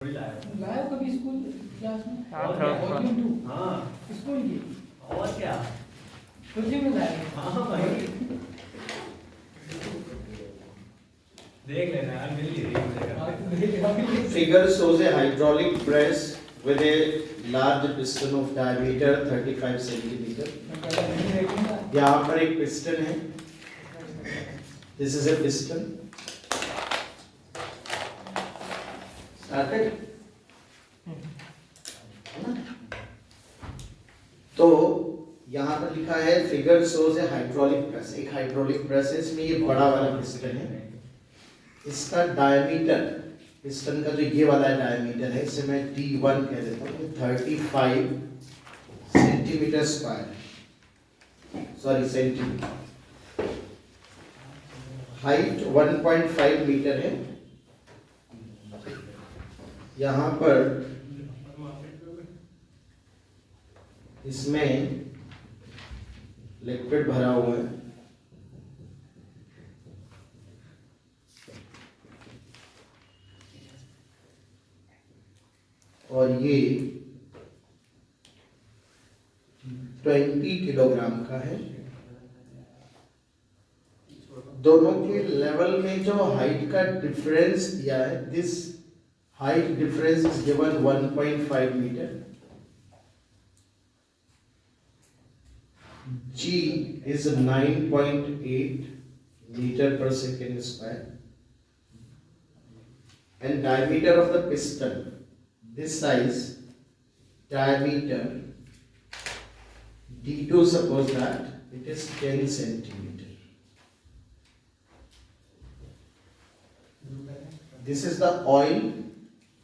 लाया कभी school class में? हाँ थर्ड हाँ स्कूल की और क्या? तुझे में लाया? हाँ भाई देख लेना यार, मिल रही है। Figure shows a hydraulic press with a large piston of diameter 35 centimeter. यहाँ पर एक piston है. This is a piston. Started? तो यहाँ पर लिखा है फिगर शोज ए हाइड्रोलिक प्रेस. एक हाइड्रोलिक प्रेस है, इसमें ये बड़ा वाला पिस्टन है. इसका डायमीटर, पिस्टन का जो ये वाला डायमीटर है, इसे मैं D1 कह देता हूँ. 35 centimetre square, sorry centimetre. Height 1.5 metre है. यहाँ पर इसमें लिक्विड भरा हुआ है. और ये 20 किलोग्राम का है. दोनों के लेवल में जो हाइट का डिफरेंस दिया है, this height difference is given 1.5 metre. G is 9.8 meter per second square, and diameter of the piston, this size, diameter D2, suppose that it is 10 centimeter. This is the oil.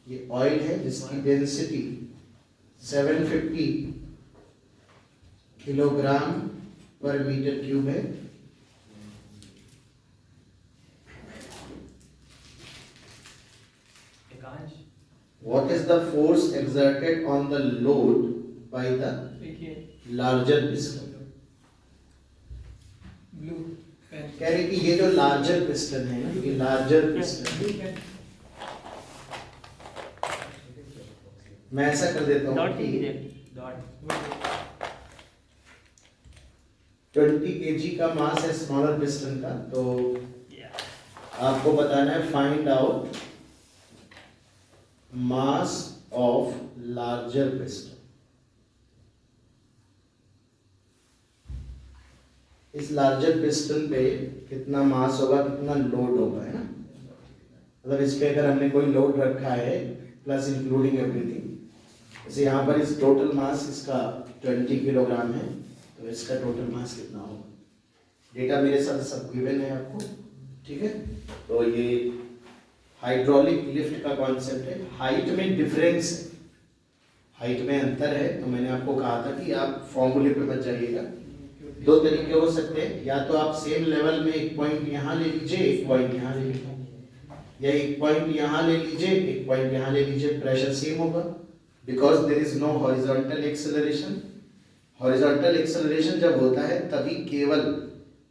ये oil है जिसकी density 750 kilogram पर metre cube है. What is the force exerted on the load by the larger piston? Blue pen कह रहे कि ये जो लार्जर पिस्टन है ना, ये लार्जर पिस्टन है. मैं ऐसा कर देता हूँ कि 20 kg का मास है स्मॉलर पिस्टन का. तो आपको बताना है find out mass of larger piston. इस लार्जर पिस्टन पे कितना मास होगा, कितना लोड होगा, है ना. मतलब इस पे अगर हमने कोई लोड रखा है प्लस इंक्लूडिंग एवरीथिंग, जैसे यहाँ पर इस टोटल मास इसका 20 किलोग्राम है, तो इसका टोटल मास कितना होगा. डेटा मेरे साथ सब गिवन है आपको, ठीक है. तो ये हाइड्रोलिक लिफ्ट का कॉन्सेप्ट है. हाइट में डिफरेंस है, हाइट में अंतर है. तो मैंने आपको कहा था कि आप फॉर्मूले पे मत जाइएगा. दो तरीके हो सकते हैं, या तो आप सेम लेवल में एक पॉइंट यहाँ ले लीजिए, एक पॉइंट यहाँ ले लीजिए, या एक पॉइंट यहाँ ले लीजिए, एक पॉइंट यहाँ ले लीजिए. प्रेशर सेम होगा because there is no horizontal acceleration. Horizontal acceleration जब होता है तभी केवल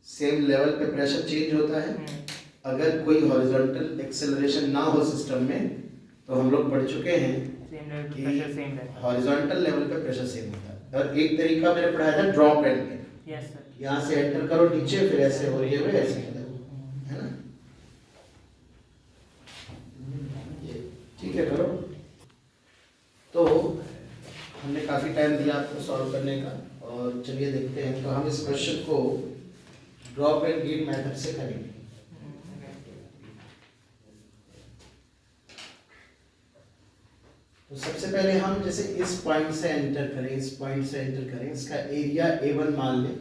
सेम लेवल पे प्रेशर चेंज होता है. अगर कोई हॉरिजॉन्टल एक्सेलरेशन ना हो सिस्टम में, तो हम लोग पढ़ चुके हैं कि हॉरिजॉन्टल लेवल पे प्रेशर सेम होता है. और एक तरीका मैंने पढ़ाया था ड्रॉप एंड में. यहाँ से एंटर करो नीचे, फिर ऐसे होते हुए ऐसे, है ना. ठीक है, करो. तो हमने काफ़ी टाइम दिया आपको सॉल्व करने का, और चलिए देखते हैं. तो हम इस क्वेश्चन को ड्रॉप एंड गेट मेथड से करेंगे. तो सबसे पहले हम जैसे इस पॉइंट से एंटर करें, इस पॉइंट से एंटर करें, इसका एरिया A1 मान लें,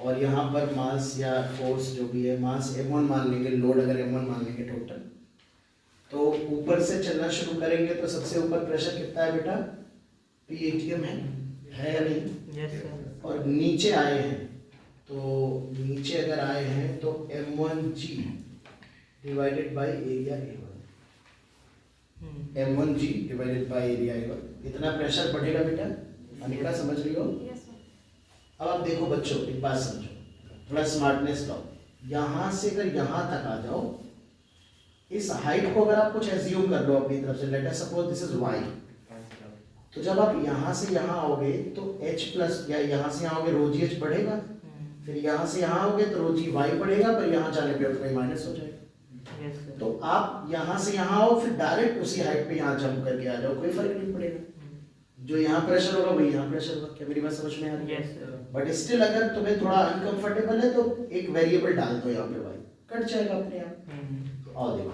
और यहाँ पर मास या फोर्स जो भी है, मास M1 मान लेंगे, लोड अगर M1 मान लेंगे टोटल. तो ऊपर से चलना शुरू करेंगे. तो सबसे ऊपर प्रेशर कितना है बेटा? PATM है या नहीं? Yes, sir. और नीचे आए हैं, तो नीचे अगर आए हैं तो M1G divided by area A1. M1G divided by area A1. इतना प्रेशर बढ़ेगा बेटा. अनिका समझ रही हो? अब आप देखो बच्चों, एक बात समझो, थोड़ा स्मार्टनेस लाओ. यहाँ से अगर यहाँ तक आ जाओ इस हाइट को अगर आप कुछ एज्यूम कर लो अपनी तरफ से, let us suppose this is y, तो जब आप यहाँ से यहाँ आओगे तो h प्लस, या यहाँ से यहाँ आओगे रो जी एच बढ़ेगा, फिर यहाँ से यहाँ आओगे तो रो जी वाई बढ़ेगा, पर यहाँ जाने पे अपने माइनस हो जाएगा। Yes sir. तो आप यहाँ से यहाँ आओ, फिर डायरेक्ट उसी हाइट पे यहाँ जंप करके आ जाओ, कोई फर्क नहीं पड़ेगा। जो यहाँ प्रेशर होगा वही यहाँ प्रेशर होगा। क्या मेरी बात समझ में आ रही है? Yes sir. बट स्टिल अगर तुम्हें थोड़ा अनकंफर्टेबल है तो एक वेरिएबल डाल दो यहाँ पे, वाई कट जाएगा अपने आप। तो आओ देखो,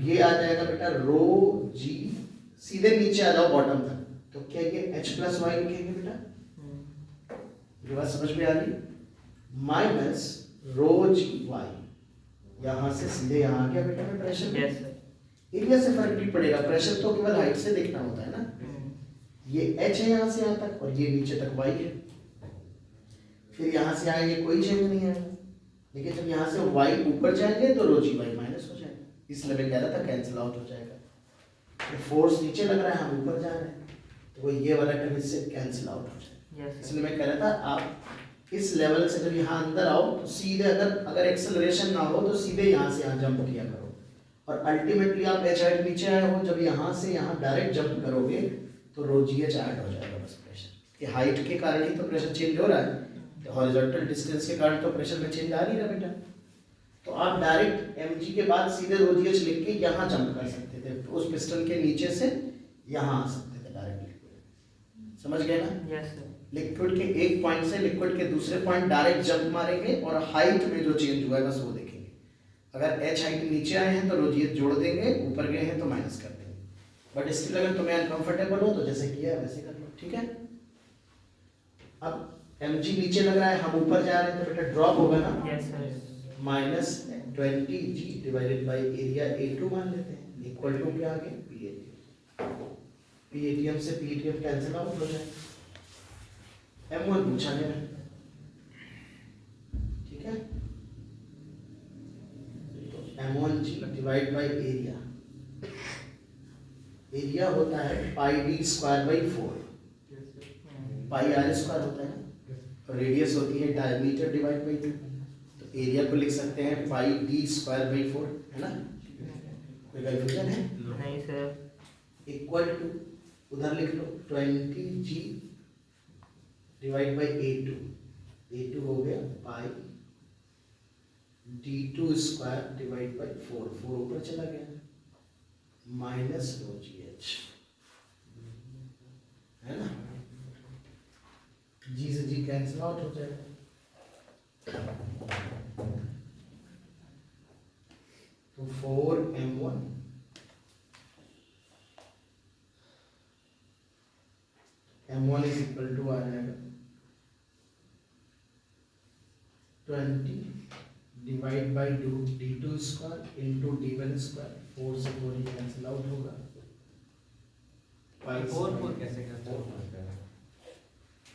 ये आ जाएगा बेटा रो जी, सीधे नीचे आ जाओ बॉटम तक, तो क्या ये h प्लस वाई लिखेंगे बेटा? ये बात समझ में आ रही? माइनस रो जी वाई, यहाँ से सीधे यहाँ आ गया बेटा में प्रेशर। Yes sir. एरिया से फर्क नहीं पड़ेगा, प्रेशर तो केवल हाइट से देखना होता है ना। ये h है यहाँ से यहाँ तक, और ये नीचे तक y है। फिर यहाँ से आएंगे कोई चेंज नहीं आएगा, लेकिन जब यहाँ से y ऊपर जाएंगे तो रो जी वाई माइनस हो जाएगा, इसलिए मैं कह रहा था कैंसिल आउट हो जाएगा। फोर्स नीचे लग रहा है, हम ऊपर जा रहे हैं, तो वो ये वाला टर्म इससे कैंसिल आउट हो जाएगा। इसलिए मैं कह रहा था आप इस लेवल से जब यहाँ अंदर आओ तो सीधे, अगर एक्सेलरेशन ना हो तो सीधे यहाँ से यहाँ जंप किया करो, और अल्टीमेटली आप एच हाइट नीचे आए हो, जब यहाँ से यहाँ डायरेक्ट जंप करोगे तो रो जी एच ऐड हो जाएगा बस। प्रेशर ये हाइट के कारण ही तो प्रेशर चेंज हो रहा है, हॉरिजॉन्टल डिस्टेंस के कारण तो प्रेशर में चेंज आ नहीं रहा बेटा। तो आप डायरेक्ट mg के बाद सीधे रो जी एच लिख के यहाँ जंप कर सकते थे, तो उस पिस्टन के नीचे से यहाँ आ सकते थे डायरेक्ट। समझ गए ना? Yes sir. लिक्विड के एक पॉइंट से लिक्विड के दूसरे पॉइंट डायरेक्ट जंप मारेंगे, और हाइट में जो चेंज हुआ है बस वो देखेंगे। अगर h हाइट नीचे आए हैं तो रो जी एच जोड़ देंगे, ऊपर गए हैं तो माइनस कर देंगे। बट स्टिल अगर तुम्हें अनकंफर्टेबल हो तो जैसे किया है वैसे कर लो, ठीक है। अब mg नीचे लग रहा है, हम ऊपर जा रहे हैं, तो बेटा ड्रॉप होगा ना। Yes sir. Minus 20g divided by area A2 मान लेते हैं, इक्वल टू क्या आ गया PATM। PATM से PATM कैंसिल आउट हो जाए। M1 पूछा गया, ठीक है। तो M1g divide by area, area होता है पाई d square by 4, pi r square होता है ना, और रेडियस होती है डायमीटर डिवाइड बाई 2। एरिया को लिख सकते हैं पाई d स्क्वायर बाई 4, है ना? कोई कंफ्यूजन है? नहीं सर। इक्वल टू, उधर लिख लो 20g divide by A2, A2 हो गया पाई d2 स्क्वायर डिवाइड बाई 4, 4 ऊपर चला गया, माइनस रो जी एच, है ना? जी से जी कैंसिल आउट हो जाएगा। तो 4m1 m1 is equal to आ जाएगा 20 divide by d2 square into d1 square, 4 से 4 कैंसिल आउट होगा। 4 कैसे करते हो?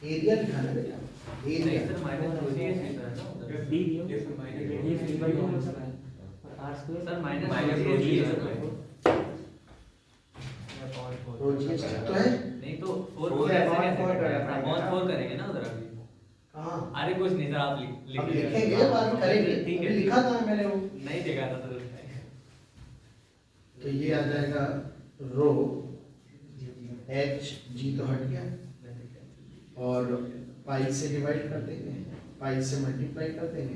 एरिया दिखाना बेटा, एरिया सर माइनस रो जी एच लिखा है ना उधर। डी डी ये सर माइनस रो ये जी एच। डिवाइड होता है r square sir minus rho जी एच रो जी एच तो है नहीं तो 4 ऐसे कैसे अपॉन 4 करेंगे ना उधर अभी। कहाँ? अरे कुछ नहीं सर, आप लिख अब लीजिए। लिखेंगे, बाद में करेंगे। ठीक अभी है, लिखा था मैंने वो। नहीं देखा था सर उसमें। तो ये आ जाएगा रो एच जी तो हट गया, और पाई से डिवाइड कर देंगे, पाई से मल्टीप्लाई कर देंगे,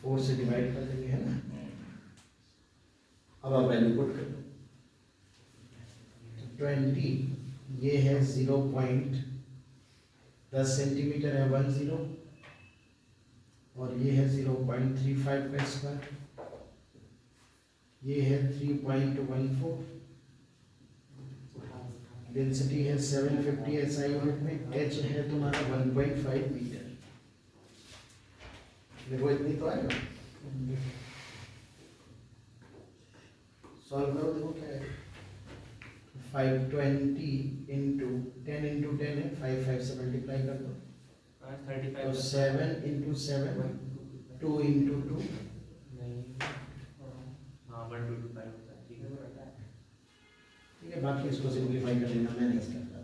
4 से डिवाइड कर देंगे, है ना? अब आप वैल्यू पुट कर दो। तो 20 ये है 0.10 सेंटीमीटर है 10, और ये है 0.35 का स्क्वायर, ये है 3.14, डेंसिटी है 750 SI यूनिट में, H है तुम्हारा 1.5 मीटर। देखो इतनी तो आएगा, सॉल्व करो, देखो क्या है। 520 इंटू 10 है, 5 से मल्टीप्लाई कर दो, 35 तो 7 इंटू 7, 2 इंटू 2, हाँ 1 2 2 5 होता है। ठीक है ठीक है। बाकी इसको सिंप्लीफाई कर लेना, मैं नहीं करता।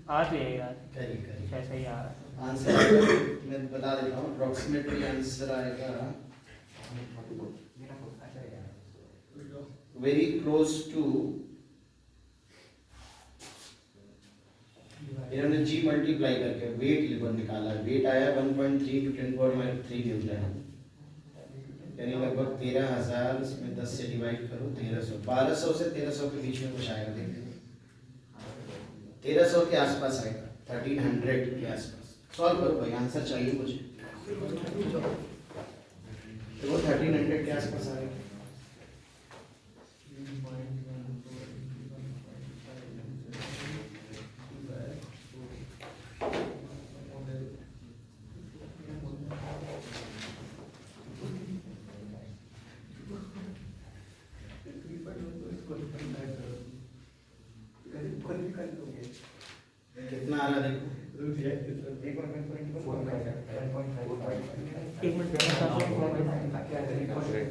आ तो यही यार, करिए ऐसा ही आ रहा है। आंसर आएगा, मैं बता देता हूँ अप्रोक्सीमेटली आंसर आएगा वेरी क्लोज टू, इन्होंने जी मल्टीप्लाई करके वेट निकाला, वेट आया 1.3 × 10⁻³ न्यूटन, यानी लगभग 13,000, इसमें 10 से डिवाइड करो 1300, 1200 से 1300 के बीच में कुछ आएगा, देखते 1300 के आसपास आएगा, 1300 के आसपास। सॉल्व करो भाई, आंसर चाहिए मुझे। तो वो 1300 के आसपास आएगा। कितना आ रहा देखो,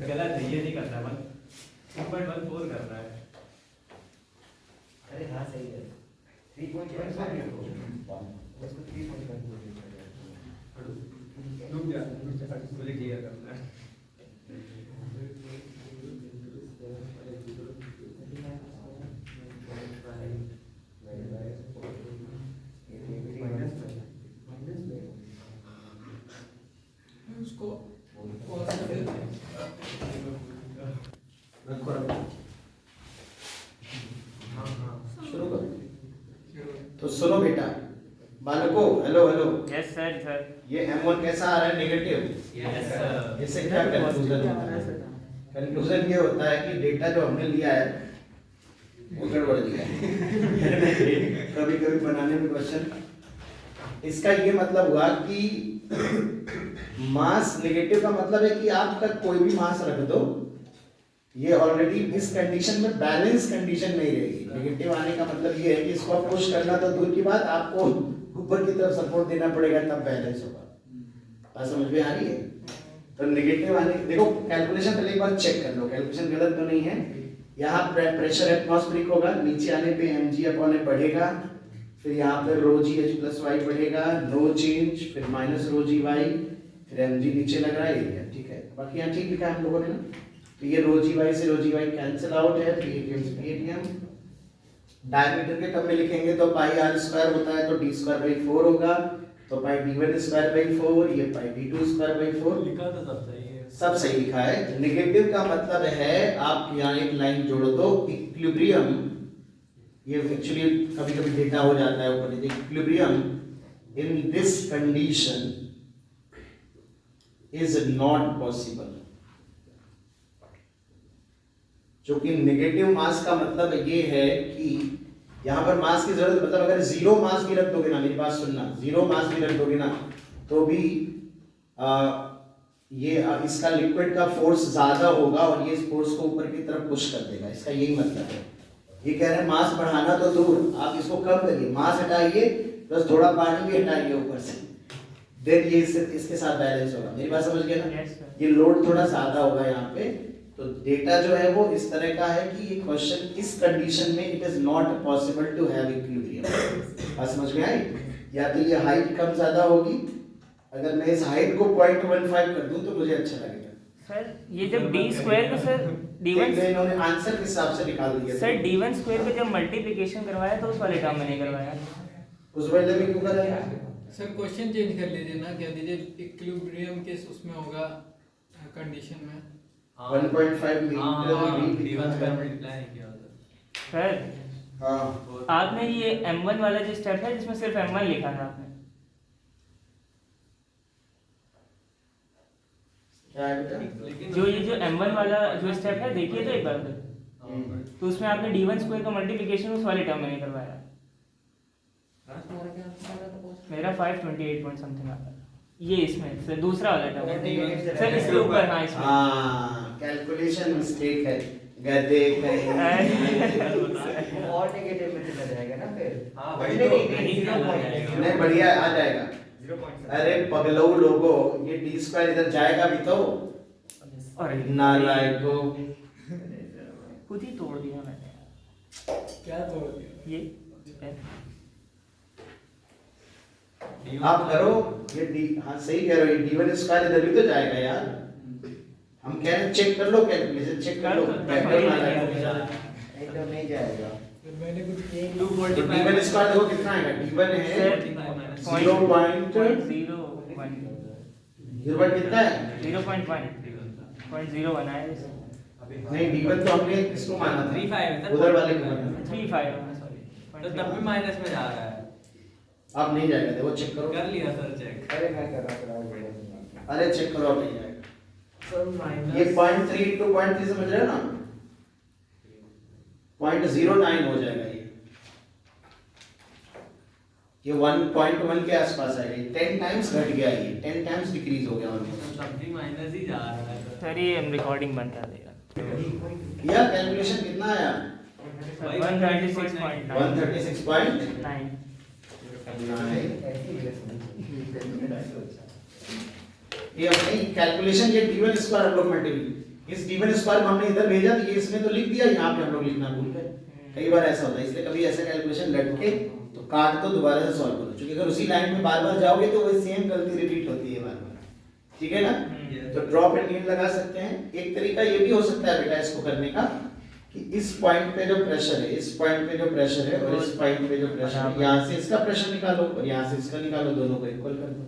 गलत है, ये नहीं करना, 1.14 कर रहा है। अरे हाँ सही है 3.15 रुक जा, मुझे क्लियर करना है। उसको रखो रखो, शुरू करो। तो सुनो बेटा, बालकों, hello hello, yes sir sir ये M1 कैसा आ रहा है, नेगेटिव। Yes sir. इससे क्या कंक्लूजन होता है? कंक्लूजन ये होता है कि डेटा जो हमने लिया है वो गड़बड़ दिया है। कभी कभी बनाने में क्वेश्चन, इसका ये मतलब हुआ कि मास नेगेटिव का मतलब है कि आपका कोई भी मास रख दो, ये ऑलरेडी इस कंडीशन में बैलेंस कंडीशन नहीं रहेगी। नेगेटिव आने का मतलब ये है कि इसको आप पुश करना तो दूर की बात, आपको ऊपर की तरफ सपोर्ट देना पड़ेगा, तब बैलेंस होगा। बात समझ में आ रही है? तो नेगेटिव आने, देखो कैलकुलेशन पहले एक बार चेक कर लो, कैलकुलेशन गलत तो नहीं है। यहाँ प्रेशर एटमॉस्फेरिक होगा, नीचे आने पे mg/a बढ़ेगा, फिर यहाँ पे ρgh+y बढ़ेगा, नो चेंज, फिर -ρgy, फिर mg नीचे लग रहा है एरिया, ठीक है। बाकी यहाँ ठीक लिखा है हम लोगों ने ना, तो ये ρgy से ρgy कैंसिल आउट है, तो ये गिव्स atm। डायमीटर के टर्म में लिखेंगे तो πr² होता है, तो d²/4 होगा, तो πd1²/4, ये πd2²/4। लिखा तो सब सही है, सब सही लिखा है। नेगेटिव का मतलब है, आप यहाँ एक लाइन जोड़ दो, इक्विलिब्रियम, ये एक्चुअली कभी कभी डेटा हो जाता है ऊपर, equilibrium in this condition is not possible. जो कि नेगेटिव मास का मतलब ये है कि यहाँ पर मास की जरूरत, मतलब अगर जीरो मास भी रख दोगे ना, मेरी बात सुनना, जीरो मास भी रख दोगे ना तो भी इसका लिक्विड का फोर्स ज्यादा होगा और ये इस फोर्स को ऊपर की तरफ पुश कर देगा, इसका यही मतलब है। ये कह रहे हैं मास बढ़ाना तो दूर, आप इसको कम करिए, मास हटाइए प्लस थोड़ा पानी भी हटाइए ऊपर से, देन ये इसके साथ बैलेंस होगा। मेरी बात समझ गए ना? ये लोड थोड़ा ज्यादा होगा यहाँ पे। तो डेटा जो है वो इस तरह का है कि ये क्वेश्चन इस कंडीशन में it is not possible to have equilibrium. बात समझ में आई? या तो ये हाइट कम ज्यादा होगी, अगर मैं इस हाइट को 0.15 कर दूं तो मुझे अच्छा लगेगा। सर ये जब d² को सर d1 इन्होंने आंसर के हिसाब से निकाल दिया सर d1² को जब मल्टीप्लिकेशन करवाया तो उस वाले टर्म में नहीं करवाया, उस वाले में क्यों कराया? सर क्वेश्चन चेंज कर लीजिए ना, कह दीजिए इक्विलिब्रियम के उसमें होगा कंडीशन में 1.5 मीटर d1² मल्टीप्लाई नहीं किया होता सर। हाँ आपने ये m1 वाला जो स्टेप है जिसमें सिर्फ m1 लिखा था आपने, क्या है बेटा? लेकिन जो ये जो m1 वाला जो स्टेप है देखिए तो एक बार तो उसमें आपने d1² का मल्टीप्लिकेशन उस वाले टर्म में नहीं करवाया। मेरा 528 पॉइंट समथिंग आता है, ये इसमें सर दूसरा वाला टर्म सर इसके ऊपर। हाँ इसमें कैलकुलेशन मिस्टेक है, गधे कहीं। और नेगेटिव में चला जाएगा ना फिर। हाँ वही तो नहीं बढ़िया आ जाएगा। अरे पगलऊ लोगों, ये d² इधर जाएगा भी तो, और नालायकों। खुद ही तोड़ दिया मैंने क्या तोड़ दिया? ये आप करो ये डी, हाँ सही कह रहे हो, ये d1 स्क्वायर इधर भी तो जाएगा यार। हम कह रहे हैं चेक कर लो, कैलकुलेशन चेक कर लो, वेक्टर वाला है एकदम नहीं जाएगा। फिर मैंने कुछ तो d1 स्क्वायर देखो कितना आएगा, d1 है 0.01 कितना है 0.1 आया इसमें। नहीं d1 तो हमने इसको माना 3.5 था, था। उधर वाले को माना 3.5 तो तब भी माइनस में जा रहा है। था। अब नहीं जाएगा, देखो चेक करो। कर लिया सर चेक। अरे मैं कर रहा था, अरे चेक करो, अब नहीं जाएगा। सर माइनस ये 0.3 into 0.3 समझ रहे हो ना, 0.09 हो जाएगा ये 1.1 के आसपास आएगा, ये 10 टाइम्स घट गया, ये 10 टाइम्स डिक्रीज हो गया ऑलमोस्ट। तब भी माइनस ही जा रहा है सर ये रिकॉर्डिंग बंद कर देगा। या कैलकुलेशन कितना आया 136.9 136.9। ये अपनी कैलकुलेशन, ये d1 स्क्वायर हम लोग मल्टीप्लाई, इस d1 स्क्वायर को हमने इधर भेजा तो ये इसमें तो लिख दिया, यहाँ पे हम लोग लिखना भूल गए। कई बार ऐसा होता है, इसलिए कभी ऐसा कैलकुलेशन लटके तो काट दो, दोबारा से सॉल्व करो, क्योंकि अगर उसी लाइन में बार बार जाओगे तो वही सेम गलती रिपीट होती है बार बार, ठीक है ना। तो ड्रॉप एंड लीड लगा सकते हैं। एक तरीका ये भी हो सकता है बेटा इसको करने का कि इस पॉइंट पे जो प्रेशर है, इस पॉइंट पे जो प्रेशर है और इस पॉइंट पे जो प्रेशर है, यहाँ से इसका प्रेशर निकालो और यहाँ से इसका निकालो, दोनों को इक्वल कर दो,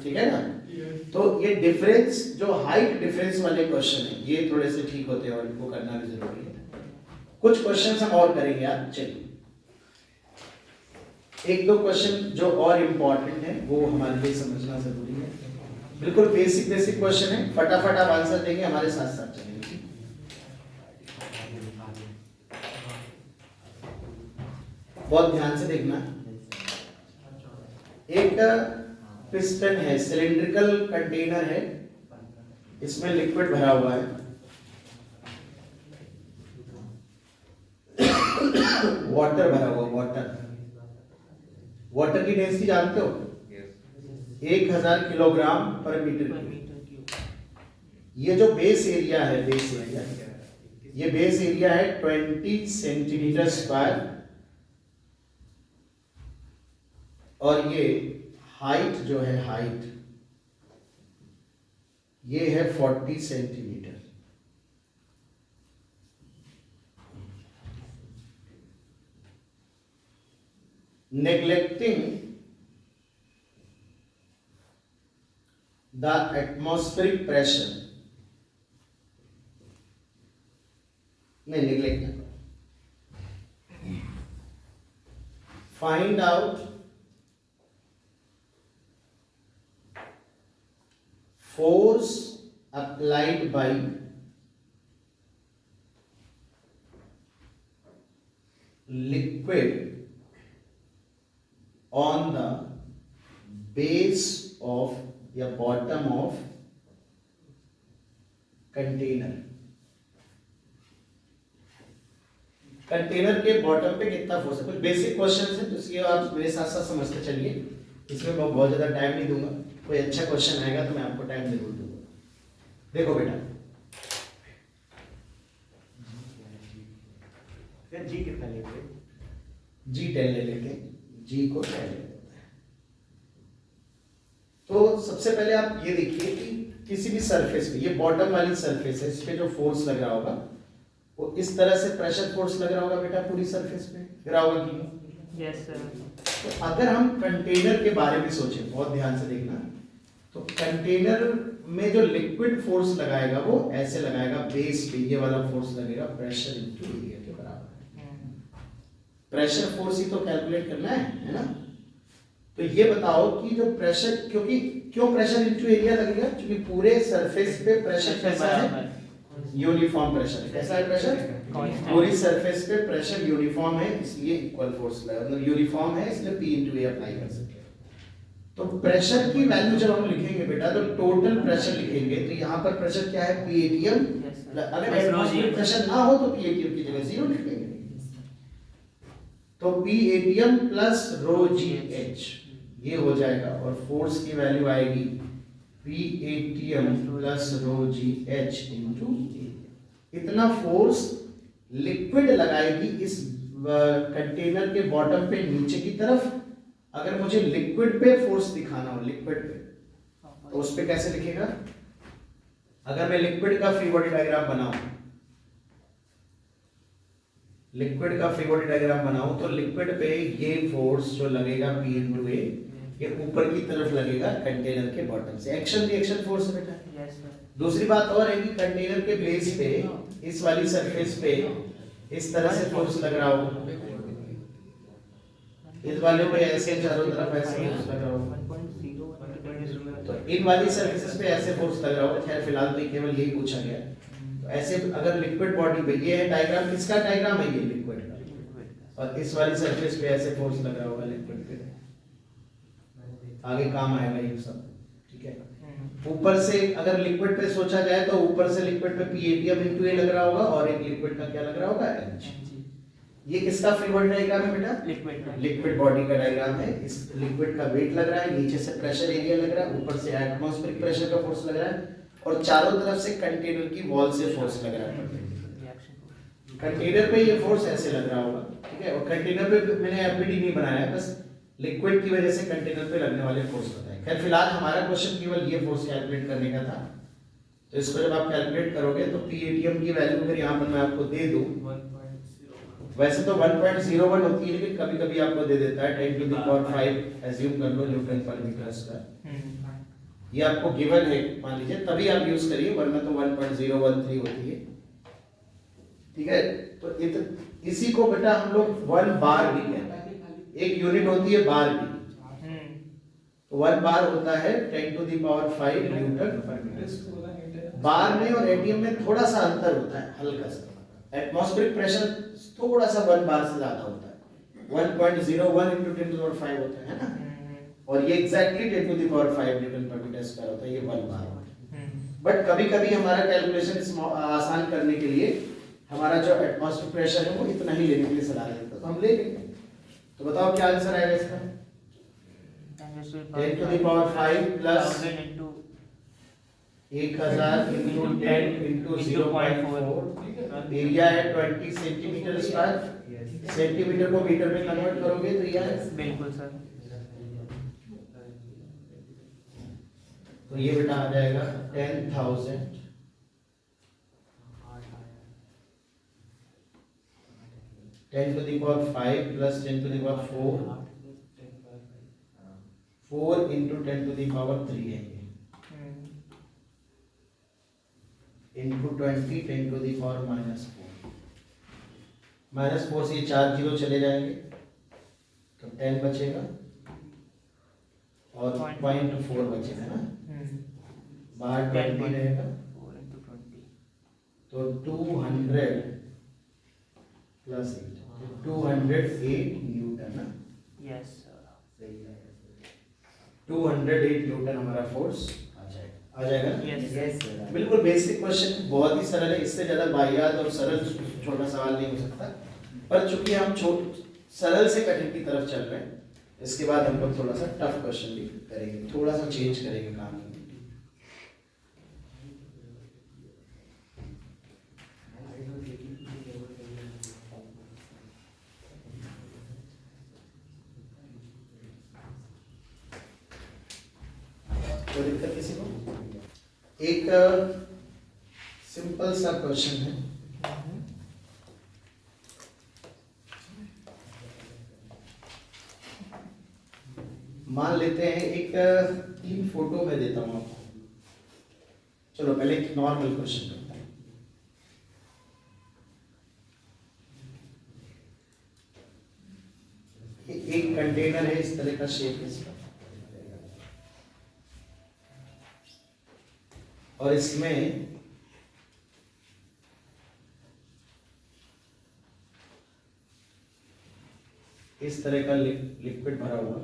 ठीक है ना। तो ये डिफरेंस, जो हाइट डिफरेंस वाले क्वेश्चन है, ये थोड़े से ठीक होते हैं और इनको करना भी जरूरी है। कुछ क्वेश्चन हम और करेंगे यार, चलिए एक दो क्वेश्चन जो और इम्पोर्टेंट है वो हमारे लिए समझना जरूरी है। बिल्कुल बेसिक बेसिक क्वेश्चन है, फटाफट आप आंसर देंगे, हमारे साथ साथ चलेंगे। बहुत ध्यान से देखना। एक पिस्टन है, सिलिंड्रिकल कंटेनर है, इसमें लिक्विड भरा हुआ है, वाटर भरा हुआ, वाटर की डेंसिटी जानते हो 1000 किलोग्राम पर मीटर क्यूब। ये जो बेस एरिया है, बेस एरिया, ये बेस एरिया है 20 सेंटीमीटर स्क्वायर और ये हाइट जो है, हाइट ये है 40 centimetre. neglecting the atmospheric pressure, नहीं neglect नहीं, find out force applied by liquid on the base of the bottom of container। Container के बॉटम पे कितना फोर्स है। कुछ बेसिक क्वेश्चन है तो इसलिए आप मेरे साथ साथ समझते चलिए, इसमें मैं बहुत ज्यादा टाइम नहीं दूंगा, कोई अच्छा क्वेश्चन आएगा तो मैं आपको टाइम जरूर दूंगा। देखो बेटा, जी कितना लेते, जी 10 ले लेते, जी को 10 ले लेते हैं। तो सबसे पहले आप ये देखिए कि किसी भी सरफेस पे, ये बॉटम वाली सरफेस है, इस पे जो फोर्स लग रहा होगा वो इस तरह से प्रेशर फोर्स लग रहा होगा बेटा पूरी सरफेस पे, गिरा होगा कि नहीं? Yes sir. तो अगर हम कंटेनर के बारे में सोचें, बहुत ध्यान से देखना, तो कंटेनर में जो लिक्विड फोर्स लगाएगा वो ऐसे लगाएगा, बेस पे ये वाला फोर्स लगेगा, प्रेशर इनटू एरिया के बराबर है। प्रेशर फोर्स ही तो कैलकुलेट करना है ना। तो ये बताओ कि जो प्रेशर, क्योंकि क्यों प्रेशर इनटू एरिया लगेगा, क्योंकि पूरे सरफेस पे प्रेशर कैसा है, यूनिफॉर्म प्रेशर। कैसा है प्रेशर, पूरी सरफेस पे प्रेशर यूनिफॉर्म है, इसलिए इक्वल फोर्स लगेगा, मतलब यूनिफॉर्म है इसलिए P into A अप्लाई कर सकते हैं। तो प्रेशर की वैल्यू जब हम लिखेंगे बेटा तो टोटल प्रेशर लिखेंगे, तो यहाँ पर प्रेशर क्या है, PATM। अगर एटमॉस्फेरिक प्रेशर ना हो तो PATM की जगह 0 लिख देंगे, तो PATM प्लस ρGH ये हो जाएगा, और फोर्स की वैल्यू आएगी PATM plus ρGH into A। इतना फोर्स लिक्विड लगाएगी इस कंटेनर के बॉटम पे नीचे की तरफ, अगर मुझे लिक्विड पे फोर्स दिखाना हो, लिक्विड पे, तो उस पे कैसे लिखेगा? अगर मैं लिक्विड का फ्री बॉडी डायग्राम बनाऊं, लिक्विड का फ्री बॉडी डायग्राम बनाऊं तो लिक्विड पे ये फोर्स जो लगेगा P into A, ये ऊपर की तरफ लगेगा कंटेनर के बॉटम से। एक्शन रिएक्शन फोर्स है बेटा। Yes sir. दूसरी बात और है कि कंटेनर के बेस पे, इस वाली सरफेस पे इस तरह से फोर्स लग रहा हो, इस वाले पे ऐसे चारों तरफ ऐसे फोर्स लग रहा हो, 1.0 तो इन वाली सरफेसेस पे ऐसे फोर्स लग रहा हो। खैर फिलहाल तो केवल यही पूछा गया। तो ऐसे अगर लिक्विड बॉडी पे, ये है डायग्राम, किसका डायग्राम है? ये लिक्विड का। और इस वाली सरफेस पे ऐसे फोर्स लग रहा होगा लिक्विड पे, आगे काम आएगा ये सब, ठीक है। ऊपर से अगर लिक्विड पे सोचा जाए तो ऊपर से लिक्विड पे PATM into A लग रहा होगा और एक लिक्विड का क्या लग रहा होगा? H। ये किसका फ्री बॉडी डायग्राम है बेटा? लिक्विड का। लिक्विड बॉडी का डायग्राम है। इस लिक्विड का वेट लग रहा है, नीचे से प्रेशर एरिया लग रहा है, ऊपर से एटमॉस्फेरिक प्रेशर का फोर्स लग रहा है और चारों तरफ से कंटेनर की वॉल से फोर्स लग रहा है। कंटेनर पे ये फोर्स ऐसे लग रहा होगा, ठीक है। और कंटेनर पे मैंने FBD नहीं बनाया है, बस लिक्विड की वजह से कंटेनर पे लगने वाले फोर्स बताए। खैर फिलहाल हमारा क्वेश्चन केवल ये फोर्स कैलकुलेट करने का था। तो इसको जब आप कैलकुलेट करोगे तो PATM की वैल्यू अगर यहाँ पर मैं आपको दे दूं, वैसे तो 1.01 होती है, लेकिन कभी कभी आपको दे देता है 10 to the power 5 एज्यूम कर लो न्यूटन पर मीटर स्क्वायर। ये आपको गिवन है मान लीजिए, तभी आप यूज करिए, वरना तो 1.013 होती है, ठीक है। तो इसी को बेटा हम लोग 1 बार भी कहते हैं। एक यूनिट होती है बार की, तो 1 बार होता है 10 to the power 5 न्यूटन पर मीटर। बार में और एटीएम में थोड़ा सा अंतर होता है, हल्का सा। एटमॉस्फेरिक प्रेशर थोड़ा सा 1 बार से ज्यादा होता है, 1.01 into 10 to the power 5 होता है ना, और ये exactly 10 to the power 5 Newton पर मीटर स्क्वायर होता है, ये 1 बार होता है। बट कभी कभी हमारा कैलकुलेशन आसान करने के लिए हमारा जो एटमॉस्फेरिक प्रेशर है वो इतना ही लेने के लिए सलाह देता है, तो हम ले लेंगे। तो बताओ क्या आंसर आएगा इसका? 10 to the power 5 plus 1000 into 10 into 0.4, area है 20 सेंटीमीटर स्क्वायर। सेंटीमीटर को मीटर में कन्वर्ट करोगे तो ये है, बिल्कुल सर। तो ये बेटा आ जाएगा 10,000 10 to the power 5 plus 10 to the power 4 into 10 to the power 3 है ये, into 20 10 to the power -4 से ये 4 जीरो चले जाएंगे तो 10 बचेगा और 0.4 बचेगा ना, बाहर 20 रहेगा तो 200 प्लस 208 न्यूटन ना। यस 208 न्यूटन हमारा फोर्स आ जाएगा ना? यस बिल्कुल बेसिक क्वेश्चन, बहुत ही सरल है, इससे ज्यादा वाहियात और सरल छोटा सवाल नहीं हो सकता। पर चूंकि हम सरल से कठिन की तरफ चल रहे हैं, इसके बाद हम लोग थोड़ा सा टफ क्वेश्चन भी करेंगे, थोड़ा सा चेंज करेंगे काम में। कोई दिक्कत किसी को? एक सिंपल सा क्वेश्चन है, मान लेते हैं एक 3 फोटो में देता हूं आपको। चलो पहले एक नॉर्मल क्वेश्चन करते हैं। एक कंटेनर है, इस तरह का शेप इसका, और इसमें इस तरह का लिक्विड भरा हुआ,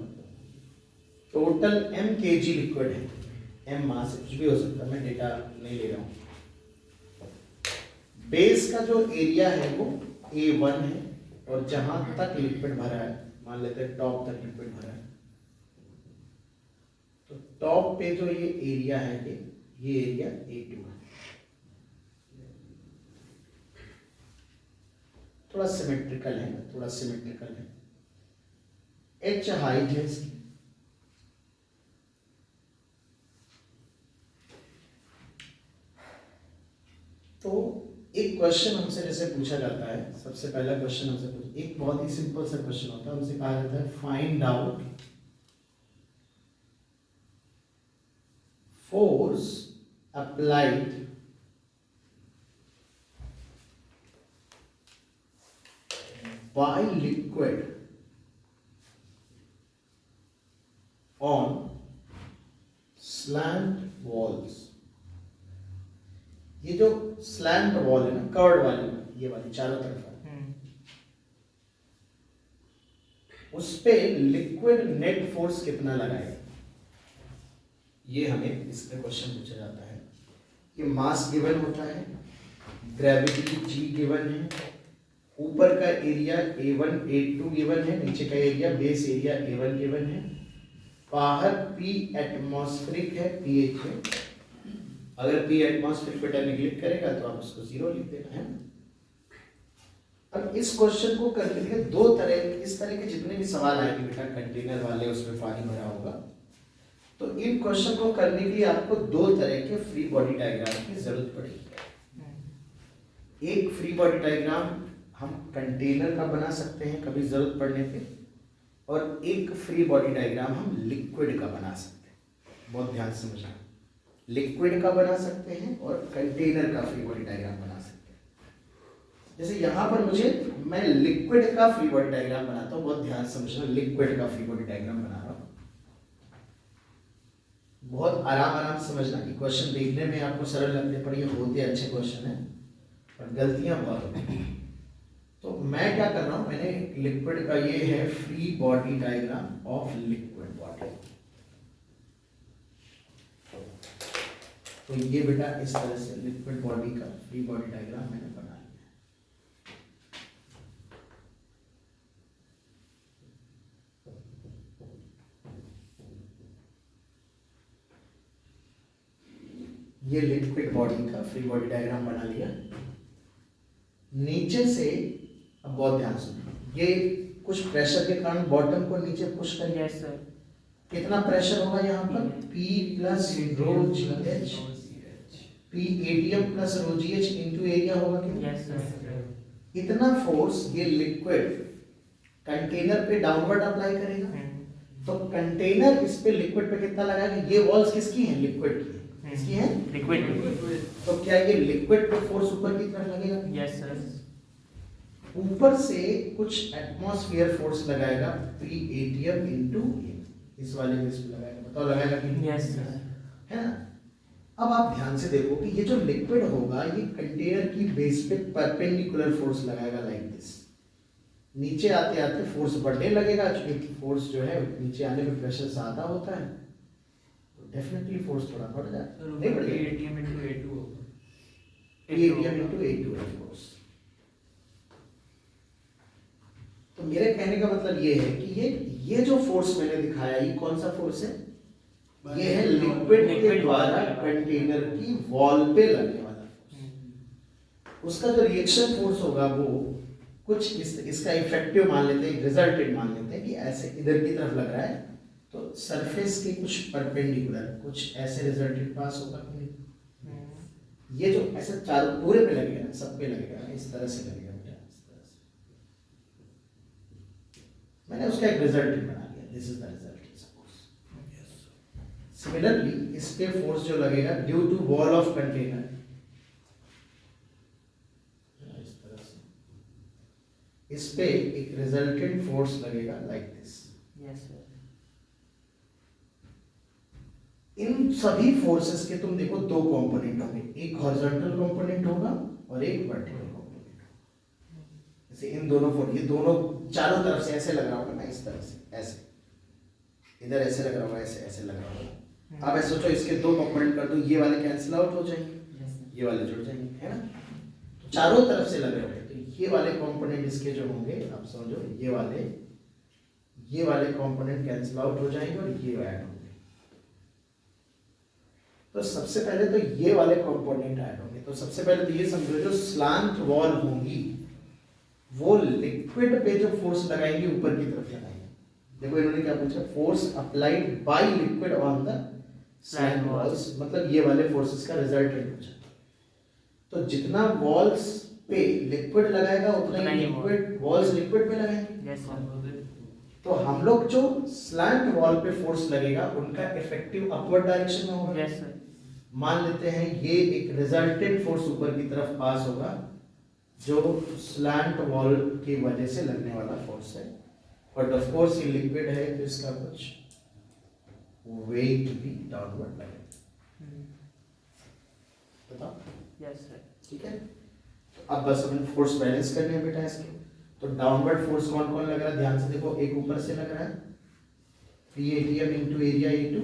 टोटल m kg लिक्विड है, m मास कुछ भी हो सकता है, मैं डेटा नहीं ले रहा हूं। बेस का जो एरिया है वो A1 है, और जहां तक लिक्विड भरा है, मान लेते हैं टॉप तक लिक्विड भरा है, तो टॉप पे जो ये एरिया है ये एरिया A2 है। थोड़ा सिमेट्रिकल है, थोड़ा सिमेट्रिकल है। h हाइट है इसकी, तो एक क्वेश्चन हमसे जैसे पूछा जाता है, सबसे पहला क्वेश्चन हमसे एक बहुत ही सिंपल सा क्वेश्चन होता है, हमसे कहा जाता है find out force applied by liquid on slant walls. ये जो स्लैंट वॉल है ना, कर्व्ड वाली, ये वाली चारों तरफ है, उस पे लिक्विड नेट फोर्स कितना लगाएगा, ये हमें इसमें क्वेश्चन पूछा जाता है। ये मास गिवन होता है, ग्रेविटी जी गिवन है, ऊपर का एरिया A1 A2 गिवन है, नीचे का area base area A1 given है, बाहर P एटमॉस्फेरिक है, pH है। अगर P एटमॉस्फेरिक पे क्लिक करेगा तो आप उसको 0 लिख देना है। अब इस क्वेश्चन को करने के लिए दो तरह, इस तरह के जितने भी सवाल आएंगे बेटा, कंटेनर वाले उसमें पानी भरा होगा, तो इन क्वेश्चन को करने के लिए आपको दो तरह के फ्री बॉडी डायग्राम की जरूरत पड़ेगी। एक फ्री बॉडी डायग्राम हम कंटेनर का बना सकते हैं कभी जरूरत पड़ने पे, और एक फ्री बॉडी डायग्राम हम लिक्विड का बना सकते हैं। बहुत ध्यान से समझना, लिक्विड का बना सकते हैं और कंटेनर का फ्री बॉडी डायग्राम बना सकते हैं। जैसे यहाँ पर मैं लिक्विड का फ्री बॉडी डायग्राम बनाता हूँ, बहुत ध्यान से समझना, लिक्विड का फ्री बॉडी डायग्राम बना रहा हूँ। बहुत आराम से समझना कि क्वेश्चन देखने में आपको सरल लगने पर ये होते अच्छे क्वेश्चन है, पर गलतियां बहुत होती हैं। तो मैं क्या कर रहा हूँ, मैंने लिक्विड का, ये है free body diagram of liquid body. तो ये बेटा इस तरह से लिक्विड बॉडी का फ्री बॉडी डायग्राम मैंने बना लिया। ये लिक्विड बॉडी का फ्री बॉडी डायग्राम बना लिया। नीचे से अब बहुत ध्यान सुनो, ये कुछ प्रेशर के कारण बॉटम को नीचे पुश करेंगे। Yes sir. कितना प्रेशर होगा यहाँ पर, P प्लस रो जी एच, P ATM प्लस रो जी एच इंटू एरिया होगा कितना? Yes sir. इतना फोर्स ये लिक्विड कंटेनर पे डाउनवर्ड अप्लाई करेगा, तो कंटेनर इस पे लिक्विड पे कितना लगाएगा? ये वॉल्स किसकी हैं? लिक्विड की। किसकी हैं? लिक्विड। तो क्या ये लिक्विड पे फोर्स ऊपर की तरफ लगेगा? Yes sir. ऊपर से कुछ एटमॉस्फेयर फोर्स लगाएगा, P ATM इंटू इस वाले में इस पे लगाएगा, बताओ लगाएगा कि नहीं? Yes sir. है ना? अब आप ध्यान से देखो कि ये जो लिक्विड होगा ये कंटेनर की बेस पे परपेंडिकुलर फोर्स लगाएगा, लाइक दिस। नीचे आते आते फोर्स बढ़ने लगेगा, क्योंकि फोर्स जो है नीचे आने पे प्रेशर ज्यादा होता है, तो डेफिनेटली फोर्स थोड़ा बढ़ जाएगा। नहीं बढ़ेगा, ATM into A2 होगा। ATM into A2 है फोर्स। तो मेरे कहने का मतलब ये है कि ये जो फोर्स मैंने दिखाया, ये कौन सा फोर्स है? ये है लिक्विड के द्वारा कंटेनर की वॉल पे लगने वाला फोर्स। उसका जो रिएक्शन फोर्स होगा वो कुछ इसका इफेक्टिव मान लेते हैं, रिजल्टेंट मान लेते हैं कि ऐसे इधर की तरफ लग रहा है, तो सरफेस के कुछ परपेंडिकुलर कुछ ऐसे रिजल्टेंट पास होगा कि नहीं? ये जो ऐसे चारों पूरे पे लगेगा ना, सब पे लगेगा ना, इस तरह से लगेगा बेटा, इस तरह से। मैंने उसका एक रिजल्टेंट बना लिया, this is the resultant. Similarly इस पे फोर्स जो लगेगा due to wall of container, इस तरह से इस पे एक रिजल्टेंट फोर्स लगेगा लाइक दिस। Yes sir. इन सभी फोर्सेस के तुम देखो दो कंपोनेंट होंगे, एक हॉरिजॉन्टल कंपोनेंट होगा और एक वर्टिकल कंपोनेंट होगा। जैसे इन दोनों फोर्स, ये दोनों चारों तरफ से ऐसे लग रहा होगा ना, इस तरह से, ऐसे इधर ऐसे लग रहा होगा, ऐसे ऐसे लग रहा होगा। अब ऐसे सोचो, इसके दो कंपोनेंट कर दो, ये वाले कैंसिल आउट हो जाएंगे, ये वाले जुड़ जाएंगे, है ना? तो चारों तरफ से लग रहे होंगे, तो ये वाले कंपोनेंट इसके जो होंगे, आप समझो ये वाले कंपोनेंट कैंसिल आउट हो जाएंगे और ये ऐड होंगे। तो सबसे पहले तो ये वाले कंपोनेंट ऐड होंगे। तो सबसे पहले तो ये समझो, जो स्लांट वॉल होंगी वो लिक्विड पे जो फोर्स लगाएंगे ऊपर की तरफ लगाएंगे, देखो इन्होंने क्या पूछा, force applied by liquid on the slant walls, मतलब ये वाले फोर्सेस का रिजल्टेंट पूछा। तो जितना वॉल्स पे लिक्विड लगाएगा उतना ही लिक्विड वॉल्स लिक्विड पे लगाएंगे। Yes sir. तो हम लोग जो स्लैंट वॉल पे फोर्स लगेगा उनका इफेक्टिव अपवर्ड डायरेक्शन में होगा। Yes sir. मान लेते हैं ये एक रिजल्टेंट फोर्स ऊपर की तरफ पास होगा जो स्लैंट वॉल की वजह से लगने वाला फोर्स है, बट ऑफ कोर्स ये लिक्विड है तो इसका कुछ वेट भी डाउनवर्ड लगेगा। बताओ। Yes sir. ठीक है, तो अब बस हमें फोर्स बैलेंस करने हैं बेटा इसके। तो डाउनवर्ड फोर्स कौन कौन लग रहा है, ध्यान से देखो। एक ऊपर से लग रहा है PATM इंटू एरिया A2,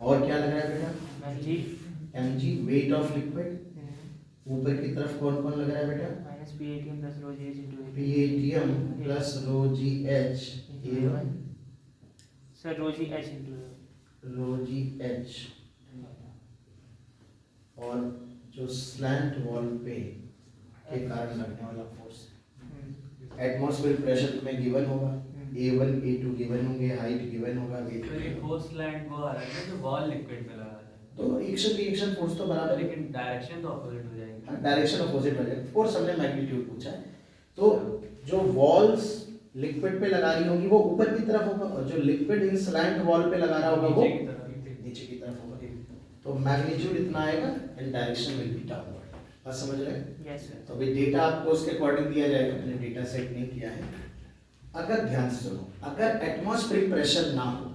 और क्या लग रहा है बेटा, mg वेट ऑफ लिक्विड। ऊपर की तरफ कौन कौन लग रहा है बेटा, minus PATM plus rho GH into PATM plus rho GH A1 sir rho GH into rho GH, और जो स्लैंट वॉल पे के कारण लगने वाला फोर्स एटमॉस्फेयर प्रेशर तुम्हें गिवन होगा, A1 A2 गिवन होंगे, हाइट गिवन होगा, वेट। तो ये फोर्स लैंड वो आ रहा है जो वॉल लिक्विड पे लगा है, तो एक्शन रिएक्शन फोर्स तो बराबर है, लेकिन डायरेक्शन तो अपोजिट हो जाएगी। डायरेक्शन अपोजिट हो जाएगा। फोर्स हमने मैग्नीट्यूड पूछा है, तो जो वॉल्स लिक्विड पे लगा रही होगी वो ऊपर की तरफ होगा, और जो लिक्विड इन स्लैंट वॉल पे लगा रहा होगा वो नीचे की तरफ। नीचे की तरफ होगा। तो मैग्नीट्यूड इतना आएगा and direction will be downward. बात समझ रहे हैं? Yes sir. तो अभी डेटा आपको उसके अकॉर्डिंग दिया जाएगा, मैंने डेटा सेट नहीं किया है। अगर ध्यान से सुनो, अगर एटमॉस्फेरिक प्रेशर ना हो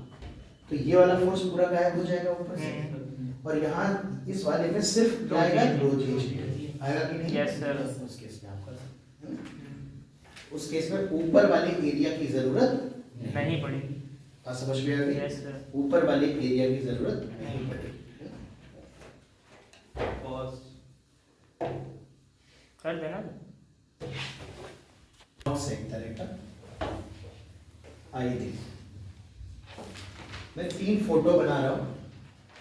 तो ये वाला फोर्स पूरा गायब हो जाएगा ऊपर से, और यहाँ इस वाले में सिर्फ क्या आएगा, रो जी आएगा कि नहीं? Yes sir. उस केस में आपका, उस केस में ऊपर वाले एरिया की जरूरत नहीं पड़ेगी। बात समझ में आ गई? Yes sir. ऊपर वाले एरिया की जरूरत नहीं पड़ेगी। कर देना। बॉक्स है एक तरह का। आइए देखिए, मैं 3 फोटो बना रहा हूँ,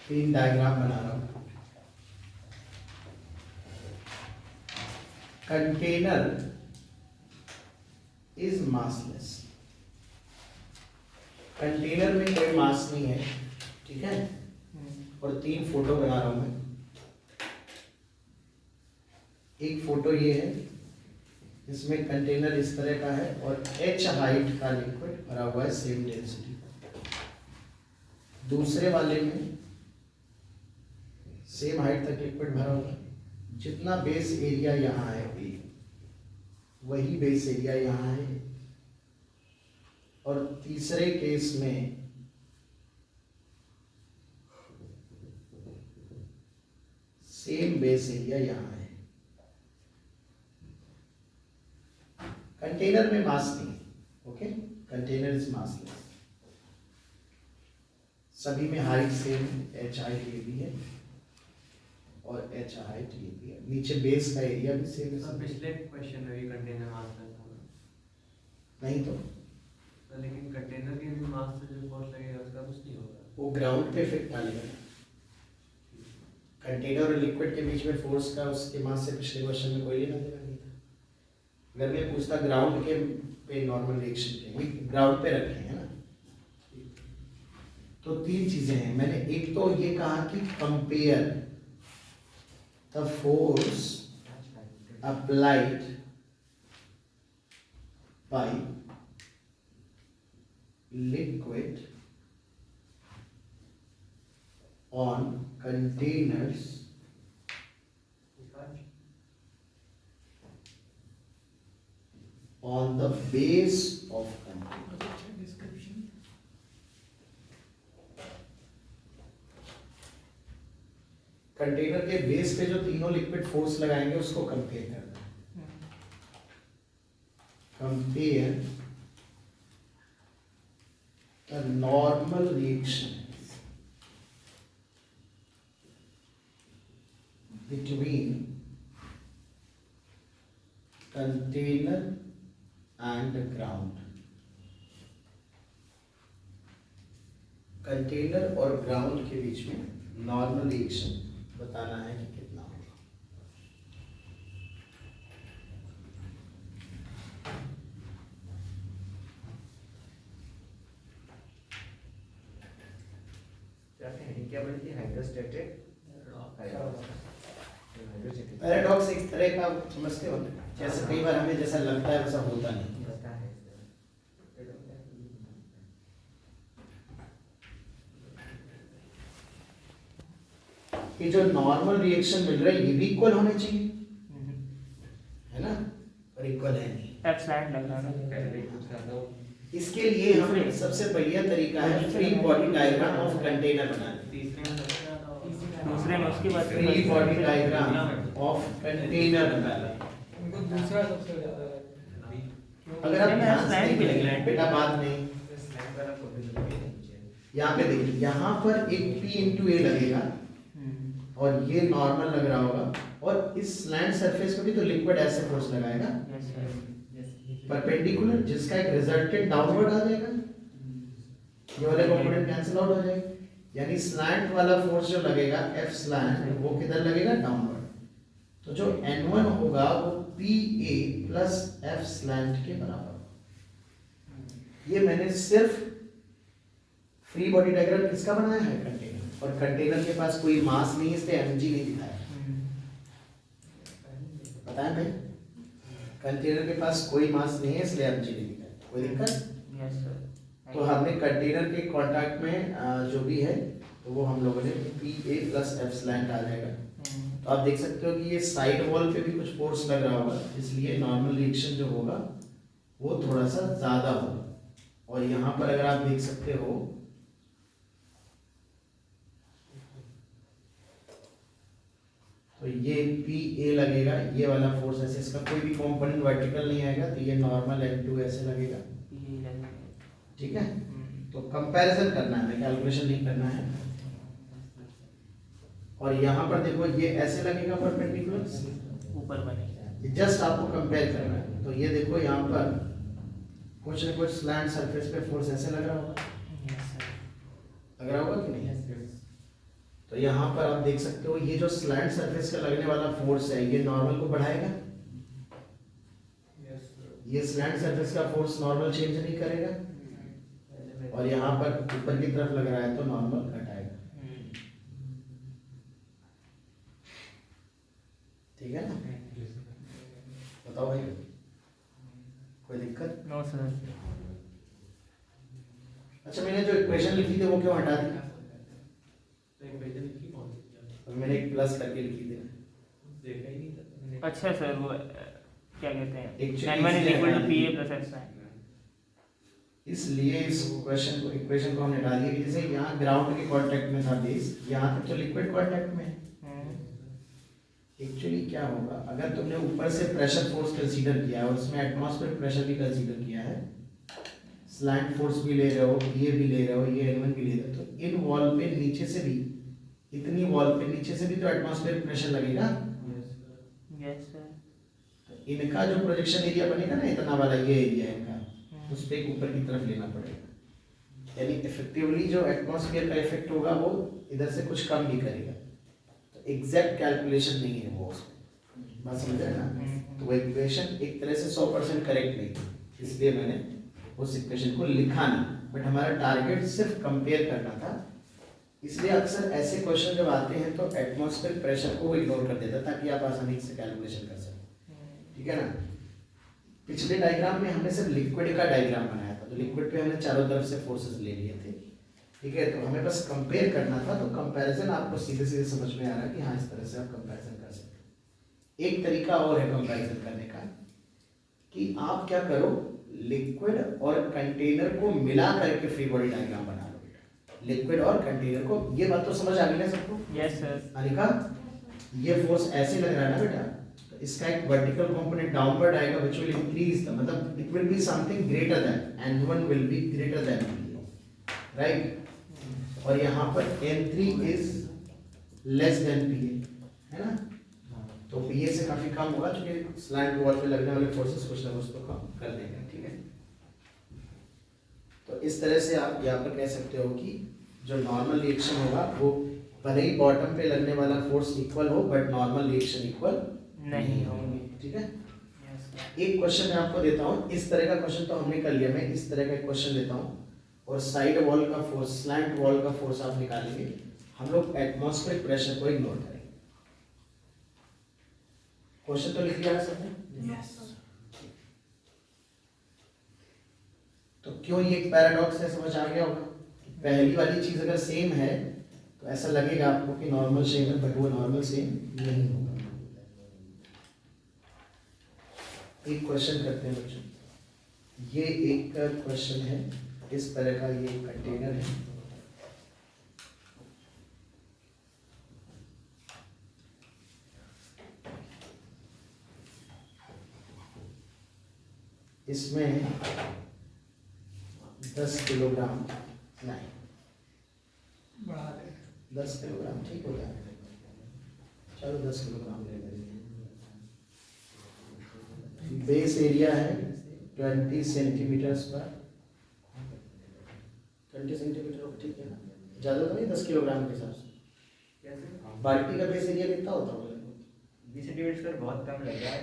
3 डायग्राम बना रहा हूँ। कंटेनर इज मासलेस, कंटेनर में कोई मास नहीं है, ठीक है, और 3 फोटो बना रहा हूं मैं। एक फोटो ये है, इसमें कंटेनर इस तरह का है और h हाइट का लिक्विड भरा हुआ है सेम डेंसिटी। दूसरे वाले में सेम हाइट तक लिक्विड भरा हुआ है, जितना बेस एरिया यहाँ है वही बेस एरिया यहाँ है, और तीसरे केस में सेम बेस एरिया यहाँ है। कंटेनर में मास नहीं, ओके, कंटेनर इज मासलेस। सभी में हाइट सेम, h हाइट ये भी है और h हाइट ये भी है, नीचे बेस का एरिया भी सेम है। पिछले क्वेश्चन में भी कंटेनर मास था नहीं तो लेकिन कंटेनर के भी मास से जो फोर्स लगेगा उसका कुछ नहीं होगा, वो ग्राउंड पे इफेक्ट डालेगा। कंटेनर और लिक्विड के बीच में फोर्स का उसके मास से पिछले क्वेश्चन में कोई लेना देना नहीं था। अगर मैं पूछता ग्राउंड के पे नॉर्मल रिएक्शन के, ग्राउंड पे रखे हैं ना, तो 3 चीजें हैं। मैंने एक तो ये कहा कि compare the force applied by liquid on containers on the base of container. Container के बेस पे जो तीनों लिक्विड फोर्स लगाएंगे उसको कंपेयर करना है। Compare the normal reaction between container and ground। Container और ग्राउंड के बीच में नॉर्मल रिएक्शन बताना है कि कितना होगा। क्या बोली थी? हाइड्रोस्टैटिक हाइड्रोस्टैटिक पैराडॉक्स एक तरह का समझते हो, जैसे कई बार हमें जैसा लगता है वैसा होता नहीं। कि जो नॉर्मल रिएक्शन मिल रहा है ये भी इक्वल होने चाहिए, है ना, पर इक्वल है नहीं। एफ स्लैंट लग रहा है ना। इसके लिए हम सबसे बढ़िया तरीका है free body diagram of container बनाना। दूसरे में उसके बाद free body diagram of container बनाना। उनको दूसरा सबसे ज्यादा है। अगर आप ध्यान से स्लैंट भी लग रहा है। बेटा बात नहीं, यहाँ पे देखिए, यहाँ पर एक P इंटू ए लगेगा और ये नॉर्मल लग रहा होगा, और इस स्लैंट सरफेस पे भी तो लिक्विड ऐसे फोर्स लगाएगा परपेंडिकुलर, जिसका एक रिजल्टेंट डाउनवर्ड आ जाएगा, ये वाले कंपोनेंट कैंसिल आउट हो जाएगा, यानी स्लैंट वाला फोर्स जो लगेगा F स्लैंट वो किधर लगेगा? डाउनवर्ड। तो जो N1 होगा वो PA प्लस F स्लैंट के बराबर। ये मैंने सिर्फ फ्री बॉडी डायग्राम किसका बनाया है? कंटेनर, और कंटेनर के पास कोई मास नहीं है इसलिए mg नहीं दिखाया। पता है भाई, कंटेनर के पास कोई मास नहीं है इसलिए mg नहीं दिखाया। कोई दिक्कत? Yes sir. तो हमने कंटेनर के कांटेक्ट में जो भी है तो वो हम लोगों ने PA प्लस F स्लैंट आ जाएगा। तो आप देख सकते हो कि ये साइड वॉल पे भी कुछ फोर्स लग रहा होगा, इसलिए नॉर्मल रिएक्शन जो होगा वो थोड़ा सा ज्यादा होगा। और यहाँ पर अगर आप देख सकते हो तो ये PA लगेगा, ये वाला फोर्स ऐसे, इसका कोई भी कंपोनेंट वर्टिकल नहीं आएगा, तो ये नॉर्मल N2 ऐसे लगेगा। ठीक है, तो कंपैरिजन करना है, कैलकुलेशन नहीं करना है। और यहाँ पर देखो ये ऐसे लगेगा परपेंडिकुलर, ऊपर बनेगा। जस्ट आपको कंपेयर करना है। तो ये देखो यहाँ पर कुछ न कुछ स्लैंट सरफेस पे फोर्स ऐसे लग रहा होगा, लग रहा होगा कि नहीं? तो यहाँ पर आप देख सकते हो ये जो स्लैंट सरफेस का लगने वाला फोर्स है ये नॉर्मल को बढ़ाएगा, ये स्लैंट सरफेस का फोर्स नॉर्मल चेंज नहीं करेगा, और यहाँ पर ऊपर की तरफ लग रहा है तो नॉर्मल घटाएगा। ठीक है ना? बताओ भाई, कोई दिक्कत? No sir. अच्छा, मैंने जो इक्वेशन लिखी थी वो क्यों हटा दी? और मैंने एक प्लस करके लिखी थी। देखा ही नहीं था। अच्छा सर, वो क्या कहते हैं, Actually N1 इसलिए = हटा दी। PA + F slant. इसलिए इस इक्वेशन को हमने डाल दिया कि जैसे यहाँ ग्राउंड के कांटेक्ट में था बेस, यहाँ तक तो लिक्विड कांटेक्ट में है। एक्चुअली क्या होगा, अगर तुमने ऊपर से प्रेशर फोर्स कंसीडर किया है और उसमें एटमॉस्फेयर प्रेशर भी कंसीडर किया है, स्लैंट फोर्स भी ले रहे हो, ये भी ले रहे हो, ये N1 भी ले रहे हो, तो इन वॉल पे नीचे से भी, इतनी वॉल पे नीचे से भी तो एटमॉस्फेयर प्रेशर लगेगा। Yes sir. तो इनका जो प्रोजेक्शन एरिया बनेगा ना, इतना वाला ये एरिया है इनका, उस पे ऊपर की तरफ लेना पड़ेगा, यानी इफेक्टिवली जो एटमॉस्फेयर का इफेक्ट होगा वो इधर से कुछ कम भी करेगा। तो एग्जैक्ट कैलकुलेशन नहीं है वो उसमें, बात समझ रहे हैं ना? तो वो इक्वेशन एक तरह से 100% करेक्ट नहीं थी, इसलिए मैंने उस इक्वेशन को लिखा नहीं, बट हमारा टारगेट सिर्फ कंपेयर करना था। इसलिए अक्सर ऐसे क्वेश्चन जब आते हैं तो एटमॉस्फेयर प्रेशर को इग्नोर कर देता ताकि आप आसानी से कैलकुलेशन कर सकें। ठीक है ना? पिछले डायग्राम में हमने सिर्फ लिक्विड का डायग्राम बनाया था, तो लिक्विड पे हमने चारों तरफ से फोर्सेस ले लिए थे। ठीक है, तो हमें बस कंपेयर करना था, तो कंपैरिजन आपको सीधे सीधे समझ में आ रहा है कि हाँ इस तरह से आप कंपैरिजन कर सकते हैं। एक तरीका और है कंपैरिजन करने का कि आप क्या करो, लिक्विड और कंटेनर को मिला करके फ्री बॉडी डायग्राम बना लो बेटा। लिक्विड और कंटेनर को, ये बात तो समझ आ गई ना सबको? Yes sir. अनिका, ये फोर्स ऐसे लग रहा है ना बेटा, तो इसका एक वर्टिकल कंपोनेंट डाउनवर्ड आएगा व्हिच विल इंक्रीज द, मतलब it will be something greater than N1 will be greater than PA, right? और यहाँ पर N3 is less than PA, है ना? तो PA से काफी कम होगा, क्योंकि स्लैंट वॉल पे लगने वाले फोर्सेस कुछ ना कुछ तो कम कर देंगे। ठीक है, तो इस तरह से आप यहाँ पर कह सकते हो कि जो नॉर्मल रिएक्शन होगा वो भले ही बॉटम पे लगने वाला फोर्स इक्वल हो, बट नॉर्मल रिएक्शन इक्वल नहीं होंगे। ठीक है? Yes sir. एक क्वेश्चन मैं आपको देता हूँ, इस तरह का क्वेश्चन तो हमने कर लिया, मैं इस तरह का एक क्वेश्चन देता हूँ और साइड वॉल का फोर्स, स्लैंट वॉल का फोर्स आप निकालेंगे। हम लोग एटमॉस्फेरिक प्रेशर को इग्नोर करेंगे। क्वेश्चन तो लिख लिया है सबने? यस। तो क्यों ये एक पैराडॉक्स है, समझ आ गया होगा? पहली वाली चीज अगर सेम है तो ऐसा लगेगा आपको कि नॉर्मल शेप है, बट वो नॉर्मल सेम नहीं होगा। एक क्वेश्चन करते हैं बच्चों, ये एक क्वेश्चन है, इस तरह का ये कंटेनर है, इसमें 10 किलोग्राम नहीं, बढ़ा दे। 10 किलोग्राम ठीक हो जाएगा, चलो 10 किलोग्राम ले लेंगे। बेस एरिया है 20 सेंटीमीटर स्क्वायर, 20 सेंटीमीटर ठीक है ना, ज़्यादा तो नहीं 10 किलोग्राम के हिसाब से। बाल्टी का बेस एरिया कितना होता होगा? 20 सेंटीमीटर स्क्वायर बहुत कम लग रहा है।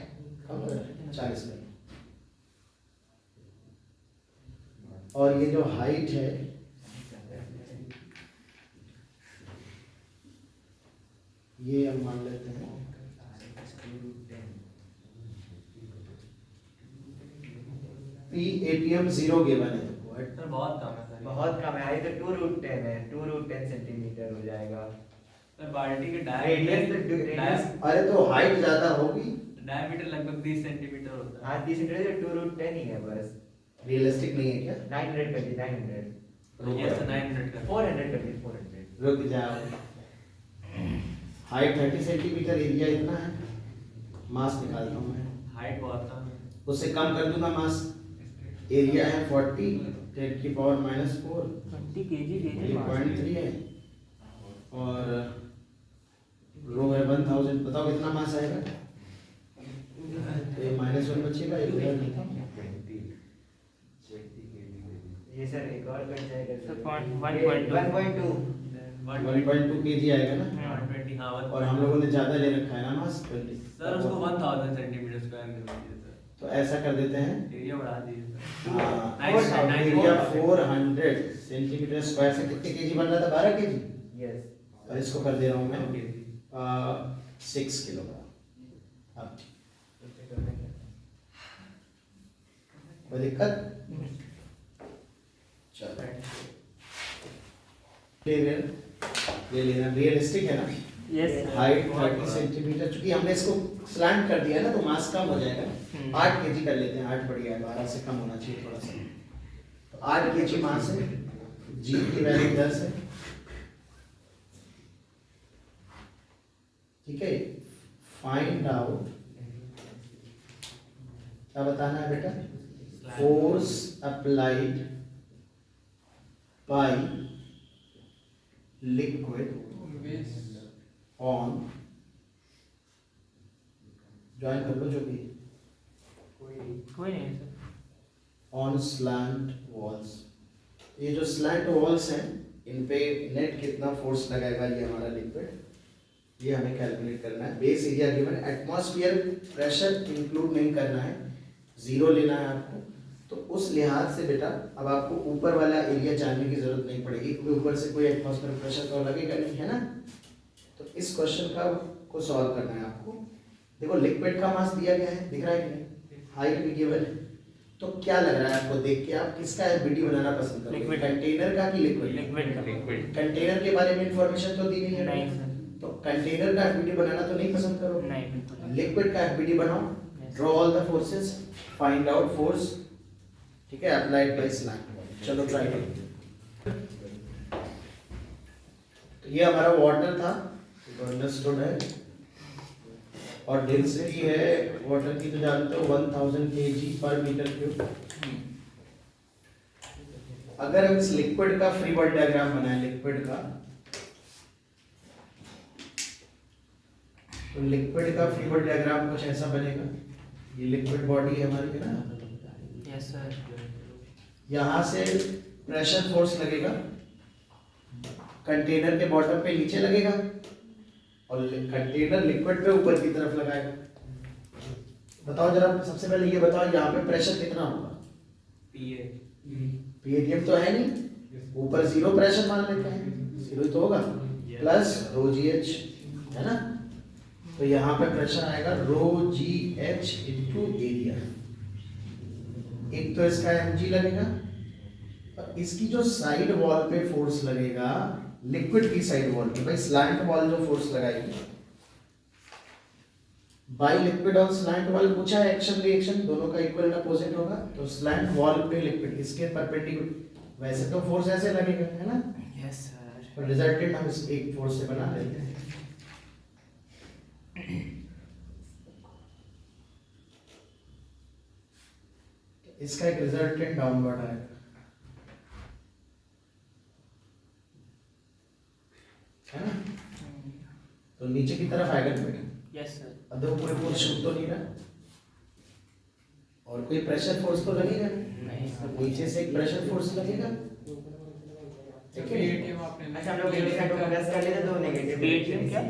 कम लग रहा है, 40 में। और ये जो हाइट है ये हम मान लेते हैं PATM 0 गिवन है। सर बहुत कम है सर। बहुत कम है, आई तो 2√10 है, 2√10 सेंटीमीटर हो जाएगा। सर बाल्टी के रेडियस अरे तो हाइट ज्यादा होगी, डायमीटर लगभग 30 सेंटीमीटर होता है। हाँ 30 सेंटीमीटर 2√10 ही है बस। रियलिस्टिक नहीं है क्या? 900 कर दी, 900 ये सर 900 का 400 कर दी, 400। रुक जाओ, हाइट 30 सेंटीमीटर, एरिया इतना है, मास निकालता हूँ मैं, हाइट बहुत कम है। उससे कम कर दूंगा मास, एरिया है 40 10 की पावर -4, 20 kg ये 0.3 है, और रो है 1000, बताओ कितना मास आएगा? ये -1 बचेगा, ये उधर लिखा हूँ। ये सर एक और कट जाएगा सर 1.2 1.2 kg आएगा ना, 120 हाँ और हम लोगों ने ज्यादा ले रखा है ना मास 20। सर उसको 1000 सेंटीमीटर स्क्वायर कर दीजिए सर। तो ऐसा कर देते हैं, एरिया बढ़ा दीजिए सर। हाँ, एरिया 400 सेंटीमीटर स्क्वायर से कितने केजी बन रहा था? 12 केजी। यस। और इसको कर दे रहा हूँ मैं ओके। 6 किलोग्राम। अब कोई दिक्कत? चलो ले लेना, रियलिस्टिक है ना? यस हाइट 30 सेंटीमीटर, चूंकि हमने इसको स्लैंट कर दिया ना तो मास कम हो जाएगा। 8 केजी कर लेते हैं, 8 बढ़िया है, 12 से कम होना चाहिए थोड़ा सा। तो 8 केजी मास है, जी की वैल्यू 10 है, ठीक है। फाइंड आउट, क्या बताना है बेटा? Force applied by liquid on, join कर लो जो भी, कोई नहीं सर। On slant walls. ये जो स्लैंट वॉल्स हैं इन पे नेट कितना फोर्स लगाएगा ये हमारा लिक्विड, ये हमें कैलकुलेट करना है। Base area given, atmosphere pressure include नहीं करना है, 0 लेना है आपको। तो उस लिहाज से बेटा अब आपको ऊपर वाला एरिया जानने की जरूरत नहीं पड़ेगी, क्योंकि ऊपर से कोई एटमॉस्फेयर प्रेशर तो लगेगा नहीं, है ना? तो इस क्वेश्चन को सॉल्व करना है आपको। देखो लिक्विड का मास दिया गया है, दिख रहा है कि नहीं? हाइट भी गिवन है, तो क्या लग रहा है आपको देख के, आप किसका एफबीडी बनाना पसंद करोगे? लिक्विड। कंटेनर का कि लिक्विड? लिक्विड का। कंटेनर के बारे में इंफॉर्मेशन तो दी नहीं है, नहीं सर। तो कंटेनर का एफबीडी बनाना तो नहीं पसंद करोगे? नहीं बिल्कुल। लिक्विड का एफबीडी बनाओ, draw all the forces, find out force, ठीक है, अप्लाइड बाय स्लैंट। चलो ट्राई करो। तो ये हमारा वाटर था, तो अंडरस्टूड है, और डेंसिटी है वाटर की तो जानते हो 1000 kg पर मीटर क्यूब। अगर हम इस लिक्विड का फ्री बॉडी डायग्राम बनाए, लिक्विड का, तो लिक्विड का फ्री बॉडी डायग्राम कुछ ऐसा बनेगा। ये लिक्विड बॉडी है हमारी, है ना? Yes sir. यहाँ से प्रेशर फोर्स लगेगा, कंटेनर के बॉटम पे नीचे लगेगा, और कंटेनर लिक्विड पे ऊपर की तरफ लगाएगा। बताओ जरा, सबसे पहले ये बताओ यहाँ पे प्रेशर कितना होगा? पीएटीएम तो है नहीं, ऊपर 0 प्रेशर मान लेते हैं, 0 ही तो होगा। प्लस रो जी एच, है ना। तो यहाँ पे प्रेशर आएगा रो जी एच इंटू एरिया। एक तो इसका एम जी लगेगा और इसकी जो साइड वॉल पे फोर्स लगेगा, लिक्विड की साइड वॉल पे, भाई स्लैंट वॉल जो फोर्स लगाएगी बाई लिक्विड और स्लैंट वॉल पूछा है, एक्शन रिएक्शन दोनों का इक्वल अपोजिट होगा। तो स्लैंट वॉल पे लिक्विड इसके परपेंडिकुलर, वैसे तो फोर्स ऐसे लगेगा, है ना। Yes sir. तो रिजल्टेंट हम इस एक फोर्स से बना लेते हैं। इसका एक रिजल्टेंट डाउनवर्ड आएगा, है ना। तो नीचे की तरफ आएगा बेटा। Yes sir. अब देखो कोई फोर्स शूट तो नहीं रहा और कोई प्रेशर फोर्स तो लगेगा नहीं सर। नीचे से एक प्रेशर फोर्स लगेगा, ठीक है। ATM आपने अच्छा हम लोग एक साइड को प्लस कर लेते, दो नेगेटिव ATM क्या?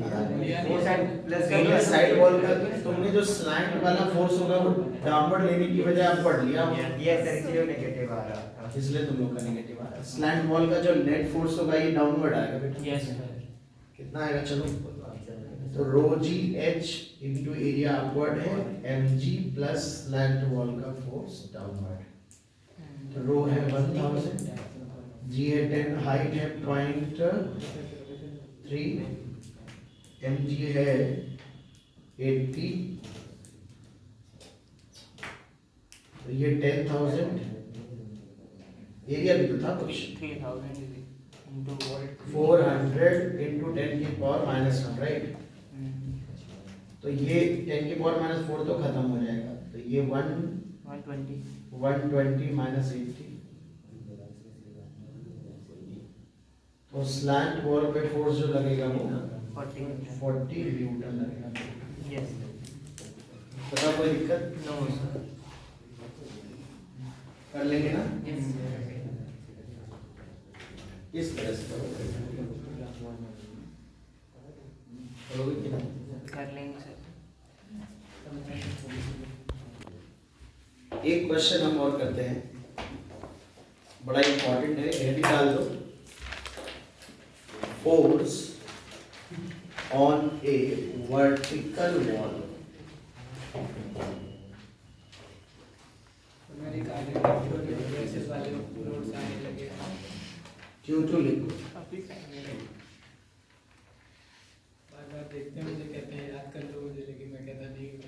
वो साइड प्लस कर ये लिया। साइड वॉल का तुमने जो स्लैंट वाला फोर्स होगा वो डाउनवर्ड लेने की बजाय आप पढ़ लिया, ये सर इसलिए नेगेटिव आ रहा था। इसलिए तुम लोग का नेगेटिव आ रहा है। स्लैंट वॉल का जो नेट फोर्स होगा ये डाउनवर्ड आएगा बेटा। Yes sir. कितना आएगा चलो, तो रो जी एच इंटू एरिया अपवर्ड है, M G plus slant wall का फोर्स डाउनवर्ड। तो रो है 1000, जी है 10, हाइट है 0.3, एम जी है 80, तो ये 10,000, एरिया भी तो था कुछ 3000 into 400 इंटू 10 की पावर -1, राइट। तो ये 10 की पावर -4 तो खत्म हो जाएगा, तो ये 120 120 -80, तो स्लैंट वॉल पे फोर्स जो लगेगा वो 40 न्यूटन लगेगा। यस बता कोई दिक्कत नो सर। कर लेंगे ना, यस इस तरह से करोगे कि नहीं? कर लेंगे सर। एक क्वेश्चन हम और करते हैं, बड़ा इंपॉर्टेंट है, ये भी डाल दो। Force on A vertical wall, मेरी कार वाले रोड्स आने लगे। ड्यू टू लिक्विड, बार बार देखते हैं, मुझे कहते हैं याद कर लो मुझे, लेकिन मैं कहता नहीं हूँ।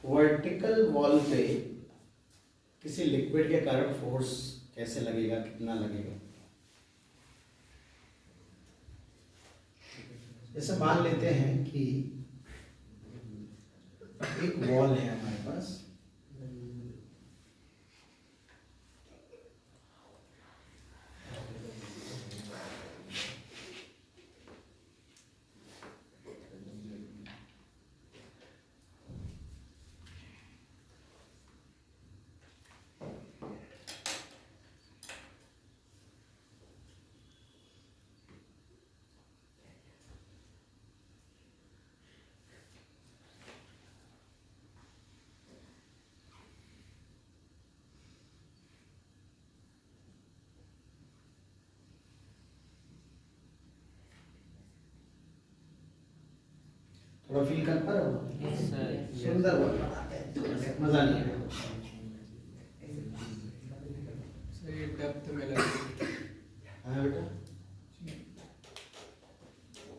वर्टिकल वॉल पे किसी लिक्विड के कारण फोर्स कैसे लगेगा, कितना लगेगा। जैसे मान लेते हैं कि एक वॉल है हमारे पास, थोड़ा फील कर पा रहे हो? Yes sir. सुंदर वॉल बनाते हैं, थोड़ा सा मजा नहीं है। सर ये डेप्थ में लगे। हाँ बेटा,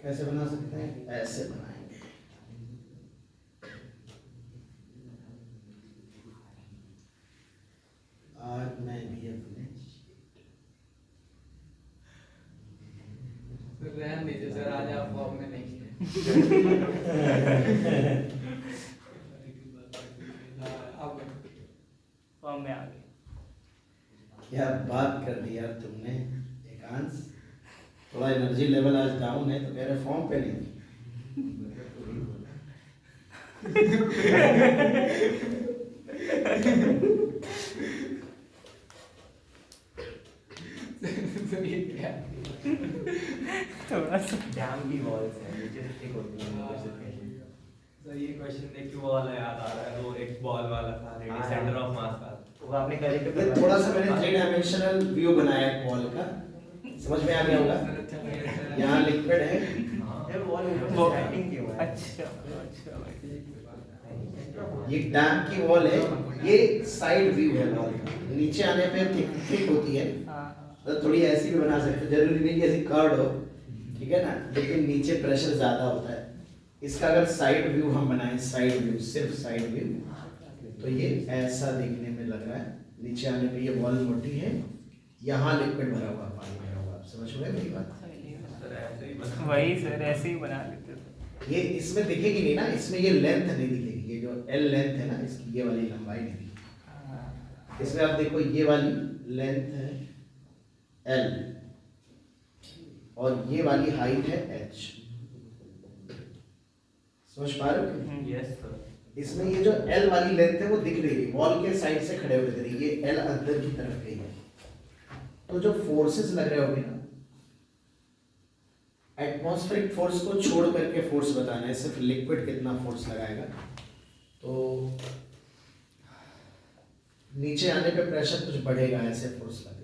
कैसे बना सकते हैं? ऐसे बनाएंगे। आज मैं भी अपने रहने दीजिए सर, आज आप फॉर्म में नहीं है। अब फॉर्म में आ गए। क्या बात कर दी यार तुमने एकांश, थोड़ा एनर्जी लेवल आज डाउन है तो कह रहे फॉर्म पे नहीं। सर ये क्या? थोड़ा सा डैम की वॉल्स हैं नीचे से थिक होती हैं, ऊपर से thin। सर ये क्वेश्चन देख के वो वाला याद आ रहा है, वो एक बॉल वाला था, हाँ, सेंटर ऑफ मास का। वो आपने करेक्ट ये थोड़ा सा मैंने 3 डायमेंशनल व्यू बनाया है वॉल का, समझ में आ गया होगा। यहाँ लिक्विड है, ये वॉल वो सेटिंग क्यों है? अच्छा ये डैम की वॉल है, ये साइड व्यू है वॉल का। नीचे आने पे थिक होती है, हाँ तो थोड़ी ऐसी भी बना सकते हो, जरूरी नहीं कि ऐसी कर्ड हो, ठीक है ना, लेकिन नीचे प्रेशर ज्यादा होता है। इसका अगर साइड व्यू हम बनाएं, साइड व्यू, सिर्फ साइड व्यू, तो ये ऐसा देखने में लग रहा है। नीचे आने पे ये वॉल मोटी है, यहाँ लिक्विड भरा हुआ, पानी भरा हुआ, आप समझ में मेरी बात। सर ऐसे ही बना। वही सर, ऐसे ही बना लेते थे। ये इसमें दिखेगी नहीं ना, इसमें ये लेंथ नहीं दिखेगी, ये जो एल लेंथ है ना इसकी, ये वाली लंबाई नहीं दिखेगी। इसमें आप देखो ये वाली लेंथ है एल और ये वाली हाइट है एच, समझ पा रहे हो? Yes sir. इसमें ये जो एल वाली लेंथ है वो दिख रही है, वॉल के साइड से खड़े हुए दिख रही है, ये एल अंदर की तरफ गई है। तो जो फोर्सेस लग रहे होंगे ना, एटमॉस्फेरिक फोर्स को छोड़ करके फोर्स बताना है, सिर्फ लिक्विड कितना फोर्स लगाएगा। तो नीचे आने पे प्रेशर कुछ बढ़ेगा, ऐसे फोर्स लगेगा।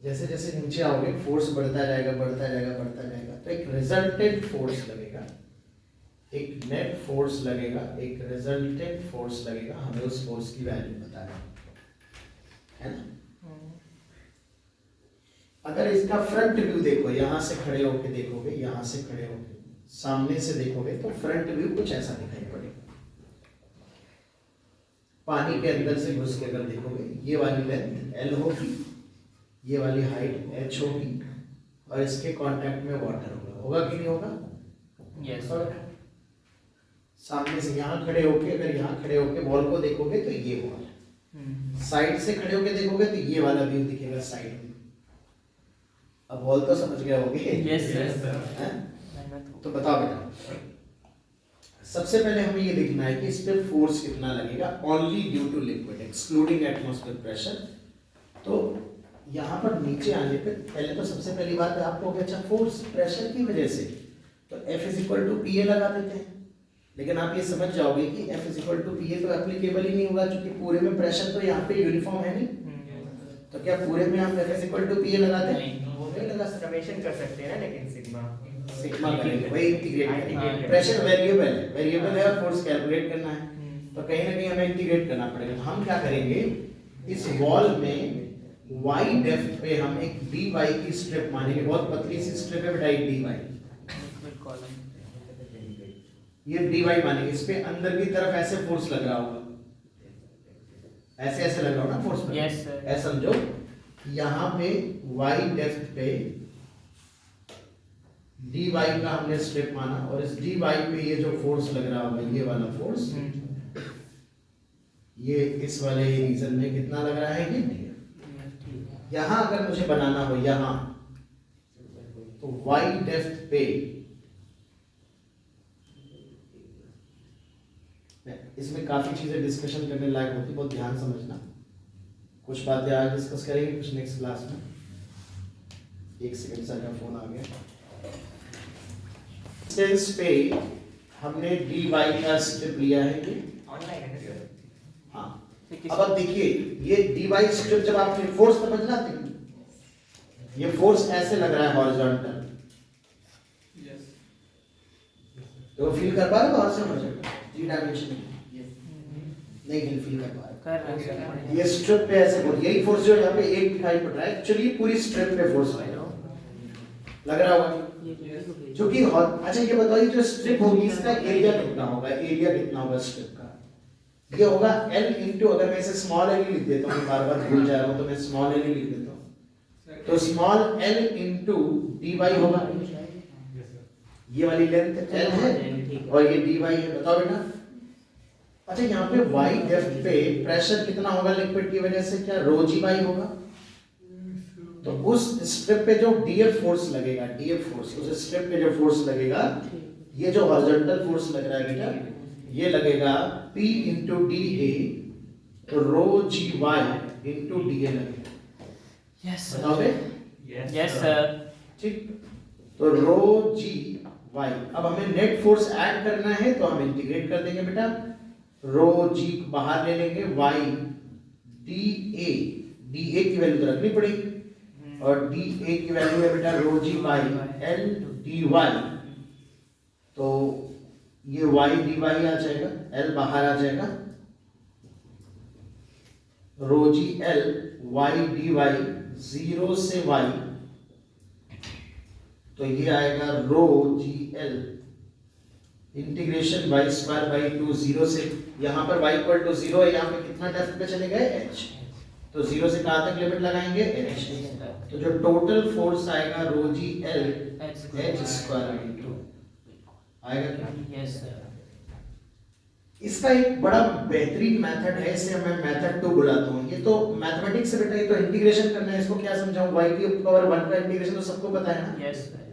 जैसे जैसे नीचे आओगे फोर्स बढ़ता जाएगा, बढ़ता जाएगा, बढ़ता जाएगा, तो एक रिजल्टेंट फोर्स लगेगा, एक नेट फोर्स लगेगा, एक रिजल्टेंट फोर्स लगेगा। हमें उस फोर्स की वैल्यू बताना है ना। अगर इसका फ्रंट व्यू देखो, यहां से खड़े होके देखोगे, यहां से खड़े होके सामने से देखोगे, तो फ्रंट व्यू कुछ ऐसा दिखाई पड़ेगा। पानी के अंदर से घुस के अगर देखोगे, ये वाली लेंथ एल होगी, ये वाली हाइट एच होगी, और इसके कांटेक्ट में वाटर होगा, होगा कि नहीं होगा? यस और सामने से यहाँ खड़े होके, अगर यहाँ खड़े होके वॉल को देखोगे तो ये वॉल, साइड से खड़े होके देखोगे तो ये वाला व्यू दिखेगा, साइड में। अब वॉल तो समझ गए होगे? Yes sir. हैं? तो बताओ बेटा, सबसे पहले हमें ये देखना है कि इस पे फोर्स कितना लगेगा, only due to liquid excluding atmosphere pressure. तो यहाँ पर नीचे आने पे पहले तो सबसे पहली बात है आपको कि अच्छा फोर्स प्रेशर की वजह से, तो F = PA लगा देते हैं। लेकिन आप ये समझ जाओगे कि F = PA तो एप्लीकेबल ही नहीं होगा, क्योंकि पूरे में प्रेशर तो यहाँ पे यूनिफॉर्म है नहीं। तो क्या पूरे में हम F = PA लगाते हैं? वो नहीं लगा सकते, समेशन कर सकते हैं ना, लेकिन सिग्मा करेंगे, वही इंटीग्रेट इंटीग्रेट करेंगे। प्रेशर वेरिएबल है, वेरिएबल है और फोर्स कैलकुलेट करना है, तो कहीं ना कहीं हमें इंटीग्रेट करना पड़ेगा। हम क्या करेंगे, इस वॉल में y डेप्थ पे हम एक dy की स्ट्रिप मानेंगे, बहुत पतली सी स्ट्रिप है बेटा, dy, ये dy मानेंगे। इस पे अंदर की तरफ ऐसे फोर्स लग रहा होगा, ऐसे ऐसे लग रहा होगा ना फोर्स पे। Yes sir. ऐसा समझो, यहाँ पे y डेप्थ पे dy का हमने स्ट्रिप माना, और इस dy पे ये जो फोर्स लग रहा होगा, ये वाला फोर्स, ये इस वाले रीजन में कितना लग रहा है, ये df। यहां अगर मुझे बनाना हो यहां, तो y डेप्थ पे इसमें काफी चीजें डिस्कशन करने लायक होती, बहुत ध्यान समझना। कुछ बातें आज डिस्कस करेंगे, कुछ नेक्स्ट क्लास में। एक सेकंड सर का फोन आ गया। डिस्टेंस पे हमने dy का स्ट्रिप लिया है, ये ऑनलाइन है सर। हाँ। अब आप देखिए, ये dy स्ट्रिप जब आपने फोर्स समझना, ये फोर्स ऐसे लग रहा है हॉरिजॉन्टल, तो फील कर पा रहे हो? और से थ्री डायमेंशन नहीं फील कर पा रहे। ये स्ट्रिप पे ऐसे फोर्स, यही फोर्स जो यहाँ पे एक दिखाई पड़ रहा है, एक्चुअली पूरी स्ट्रिप पे फोर्स लग रहा होगा। क्योंकि अच्छा ये बताइए, जो स्ट्रिप होगी इसका एरिया कितना होगा, एरिया कितना होगा स्ट्रिप का? ये होगा L इंटू, अगर मैं इसे स्मॉल l लिख देता हूँ, बार बार भूल जा रहा हूँ तो मैं स्मॉल l लिख देता हूँ, तो स्मॉल l इंटू dy होगा। ये वाली लेंथ l है और ये dy है, बताओ बेटा। अच्छा यहाँ पे y डेप्थ पे प्रेशर कितना होगा लिक्विड की वजह से, क्या ρg होगा? तो उस स्ट्रिप पे जो df फोर्स लगेगा, df फोर्स, उस स्ट्रिप पे जो फोर्स लगेगा, ये जो हॉरिजॉन्टल फोर्स लग रहा है बेटा, ये लगेगा P इंटू DA, तो ρgy इंटू DA लगेगा। यस बताओगे? Yes sir. ठीक, तो ρgy। अब हमें नेट फोर्स ऐड करना है, तो हम इंटीग्रेट कर देंगे बेटा। रो जी बाहर ले लेंगे, वाई डी ए की वैल्यू तो रखनी पड़ेगी और डी ए की वैल्यू है बेटा रो जी बाई एल डी वाई, तो ये वाई डी वाई आ जाएगा, एल बाहर आ जाएगा, rho G L Y D Y 0 से वाई, तो ये आएगा rho G L integration Y square by 2 0 से, यहाँ पर y इक्वल टू 0 है, यहाँ पे कितना डेप्थ पे चले गए h, तो 0 से कहाँ तक लिमिट लगाएंगे h, तो जो टोटल फोर्स आएगा rho G L h square by 2 आएगा क्या? Yes sir. इसका एक बड़ा बेहतरीन मेथड है, इसे मैं मेथड 2 बुलाता हूँ। ये तो मैथमेटिक्स से बेटा, ये तो इंटीग्रेशन करना है, इसको क्या समझाऊं, y की पावर 1 का इंटीग्रेशन तो सबको पता है ना। Yes sir.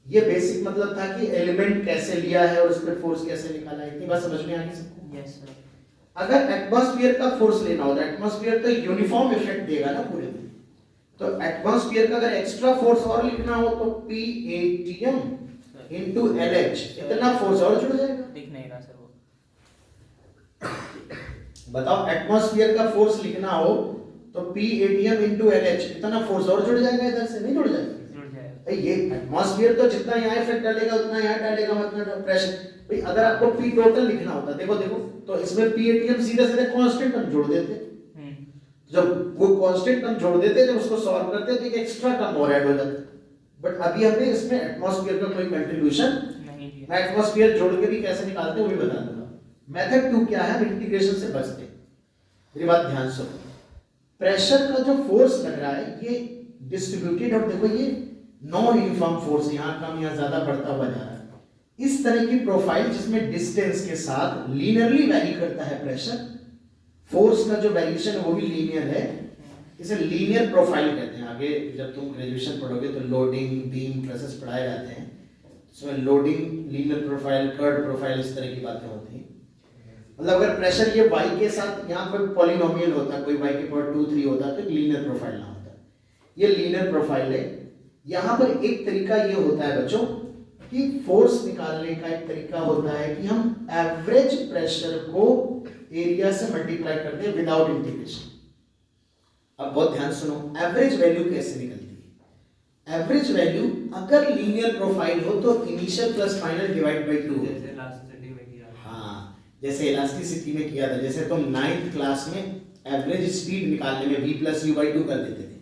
ये बेसिक मतलब था कि एलिमेंट कैसे लिया है और उस पर फोर्स कैसे निकाला है, इतनी बात समझ में आ गई सबको। Yes sir. अगर एटमॉस्फेयर का फोर्स लेना हो तो एटमॉस्फेयर तो यूनिफॉर्म इफेक्ट देगा ना पूरे में, तो एटमॉस्फेयर का अगर एक्स्ट्रा फोर्स और लिखना हो तो PATM into LH, इतना फोर्स और जुड़ जाएगा। दिख नहीं रहा सर वो। बताओ एटमॉस्फेयर का फोर्स लिखना हो तो PATM into LH, इतना फोर्स और जुड़ जाएगा, इधर से नहीं जुड़ जाएगा। जुड़ जाएगा। ये एटमॉस्फेयर तो जितना यहाँ इफेक्ट डालेगा उतना यहाँ डालेगा, मतलब प्रेशर। भाई अगर आपको P टोटल लिखना होता, देखो तो इसमें PATM सीधे सीधे कांस्टेंट टर्म जोड़ देते, जब वो कांस्टेंट टर्म जोड़ देते, जब उसको सॉल्व करते तो एक एक्स्ट्रा टर्म और ऐड हो जाता। बट अभी हमने इसमें एटमॉस्फेयर का कोई कंट्रीब्यूशन नहीं दिया। मैं एटमॉस्फेयर जोड़ के भी कैसे निकालते हैं वो भी बता दूंगा। मेथड 2 क्या है, इंटीग्रेशन से बचते हैं। मेरी बात ध्यान सुनो, प्रेशर का जो फोर्स लग रहा है ये डिस्ट्रीब्यूटेड, और देखो ये नॉन यूनिफॉर्म फोर्स, यहाँ कम यहाँ ज्यादा बढ़ता हुआ जा रहा है। इस तरह की प्रोफाइल जिसमें डिस्टेंस के साथ लीनियरली वैरी करता है प्रेशर, फोर्स का जो वेरिएशन है वो भी लीनियर है, इसे लीनियर प्रोफाइल कहते हैं। आगे जब तुम ग्रेजुएशन पढ़ोगे तो लोडिंग बीम प्रेसेस पढ़ाए जाते हैं, इसमें loading linear profile curve profile इस तरह की बातें होती हैं। मतलब अगर प्रेशर ये y के साथ यहाँ पर पॉलिनोमियल होता, कोई y की पावर 2 3 होता तो लीनियर प्रोफाइल ना होता, ये लीनियर प्रोफाइल है। यहाँ पर एक तरीका ये होता है बच्चों कि फोर्स निकालने का एक तरीका होता है कि हम एवरेज प्रेशर को एरिया से मल्टीप्लाई करते हैं विदाउट इंटीग्रेशन। अब बहुत ध्यान सुनो, एवरेज वैल्यू कैसे निकलती है? एवरेज वैल्यू अगर लीनियर प्रोफाइल हो तो initial plus final divide by 2, जैसे इलास्टिसिटी में किया। हाँ, जैसे इलास्टिसिटी में किया था। जैसे तुम 9th क्लास में एवरेज स्पीड निकालने में v + u/2 कर देते थे,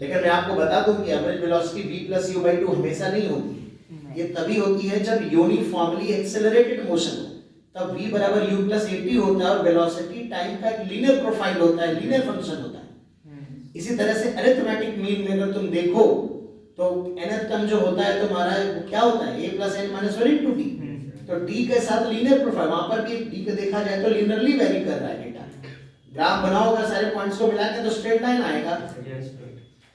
लेकिन मैं आपको बता दूं कि एवरेज वेलोसिटी v + u/2 हमेशा नहीं होती है। ये तभी होती है जब यूनिफॉर्मली एक्सेलरेटेड मोशन हो, तब v = u + at होता है और वेलोसिटी टाइम का एक लीनियर प्रोफाइल होता है, लीनियर फंक्शन होता है। इसी तरह से अरिथमेटिक मीन में अगर तुम देखो तो nth टर्म जो होता है तुम्हारा वो क्या होता है, a + n - 1 * t, तो t के साथ लीनियर प्रोफाइल, वहां पर भी t को देखा जाए तो लीनियरली वेरी कर रहा है बेटा। ग्राफ बनाओगे सारे पॉइंट्स को मिला के तो स्ट्रेट लाइन आएगा,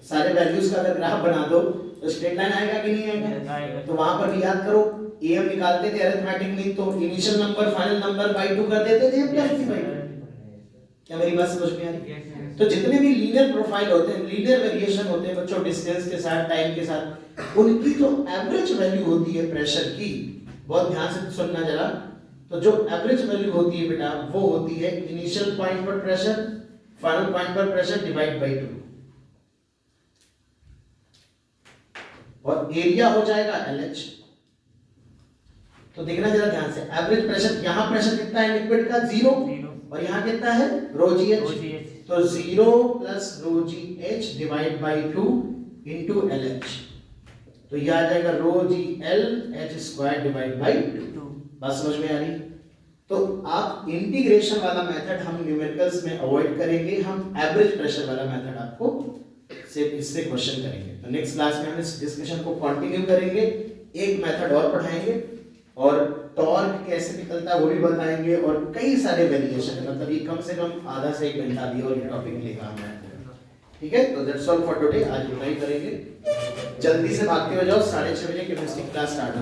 सारे वैल्यूज का अगर ग्राफ बना दो तो स्ट्रेट लाइन आएगा कि नहीं आएगा? तो वहां पर भी याद करो am निकालते थे अरिथमेटिक मीन तो initial number final number by 2 कर देते थे प्लस t बाय 2। क्या मेरी बात समझ में आ रही है? तो जितने भी लीनियर प्रोफाइल होते हैं, लीनियर वेरिएशन होते हैं बच्चों, डिस्टेंस के साथ टाइम के साथ, उनकी जो एवरेज वैल्यू होती है प्रेशर की, बहुत ध्यान से सुनना जरा, तो जो एवरेज वैल्यू होती है बेटा वो होती है इनिशियल पॉइंट पर प्रेशर फाइनल पॉइंट पर प्रेशर डिवाइड बाय 2, और एरिया हो जाएगा LH। तो देखना जरा ध्यान से, एवरेज प्रेशर, यहाँ प्रेशर कितना है लिक्विड का 0, और यहाँ कितना है ρgh, तो 0 + ρgh divide by 2 into LH, तो ये आ जाएगा ρgL h² डिवाइड बाय 2। बात समझ में आ रही? तो आप इंटीग्रेशन वाला मेथड हम न्यूमेरिकल्स में अवॉइड करेंगे, हम एवरेज प्रेशर वाला मेथड आपको सिर्फ इससे क्वेश्चन करेंगे। तो नेक्स्ट क्लास में हम इस डिस्कशन को कंटिन्यू करेंगे, एक मेथड और पढ़ाएंगे और टॉर्क कैसे निकलता है वो भी बताएंगे, और कई सारे वेरिएशन है, मतलब ये कम से कम आधा से 1 घंटा भी और ये टॉपिक लेगा हमारा। ठीक है, तो दैट्स ऑल फॉर टुडे, आज इतना ही करेंगे। जल्दी से भागते हो जाओ, 6:30 बजे केमिस्ट्री क्लास स्टार्ट हो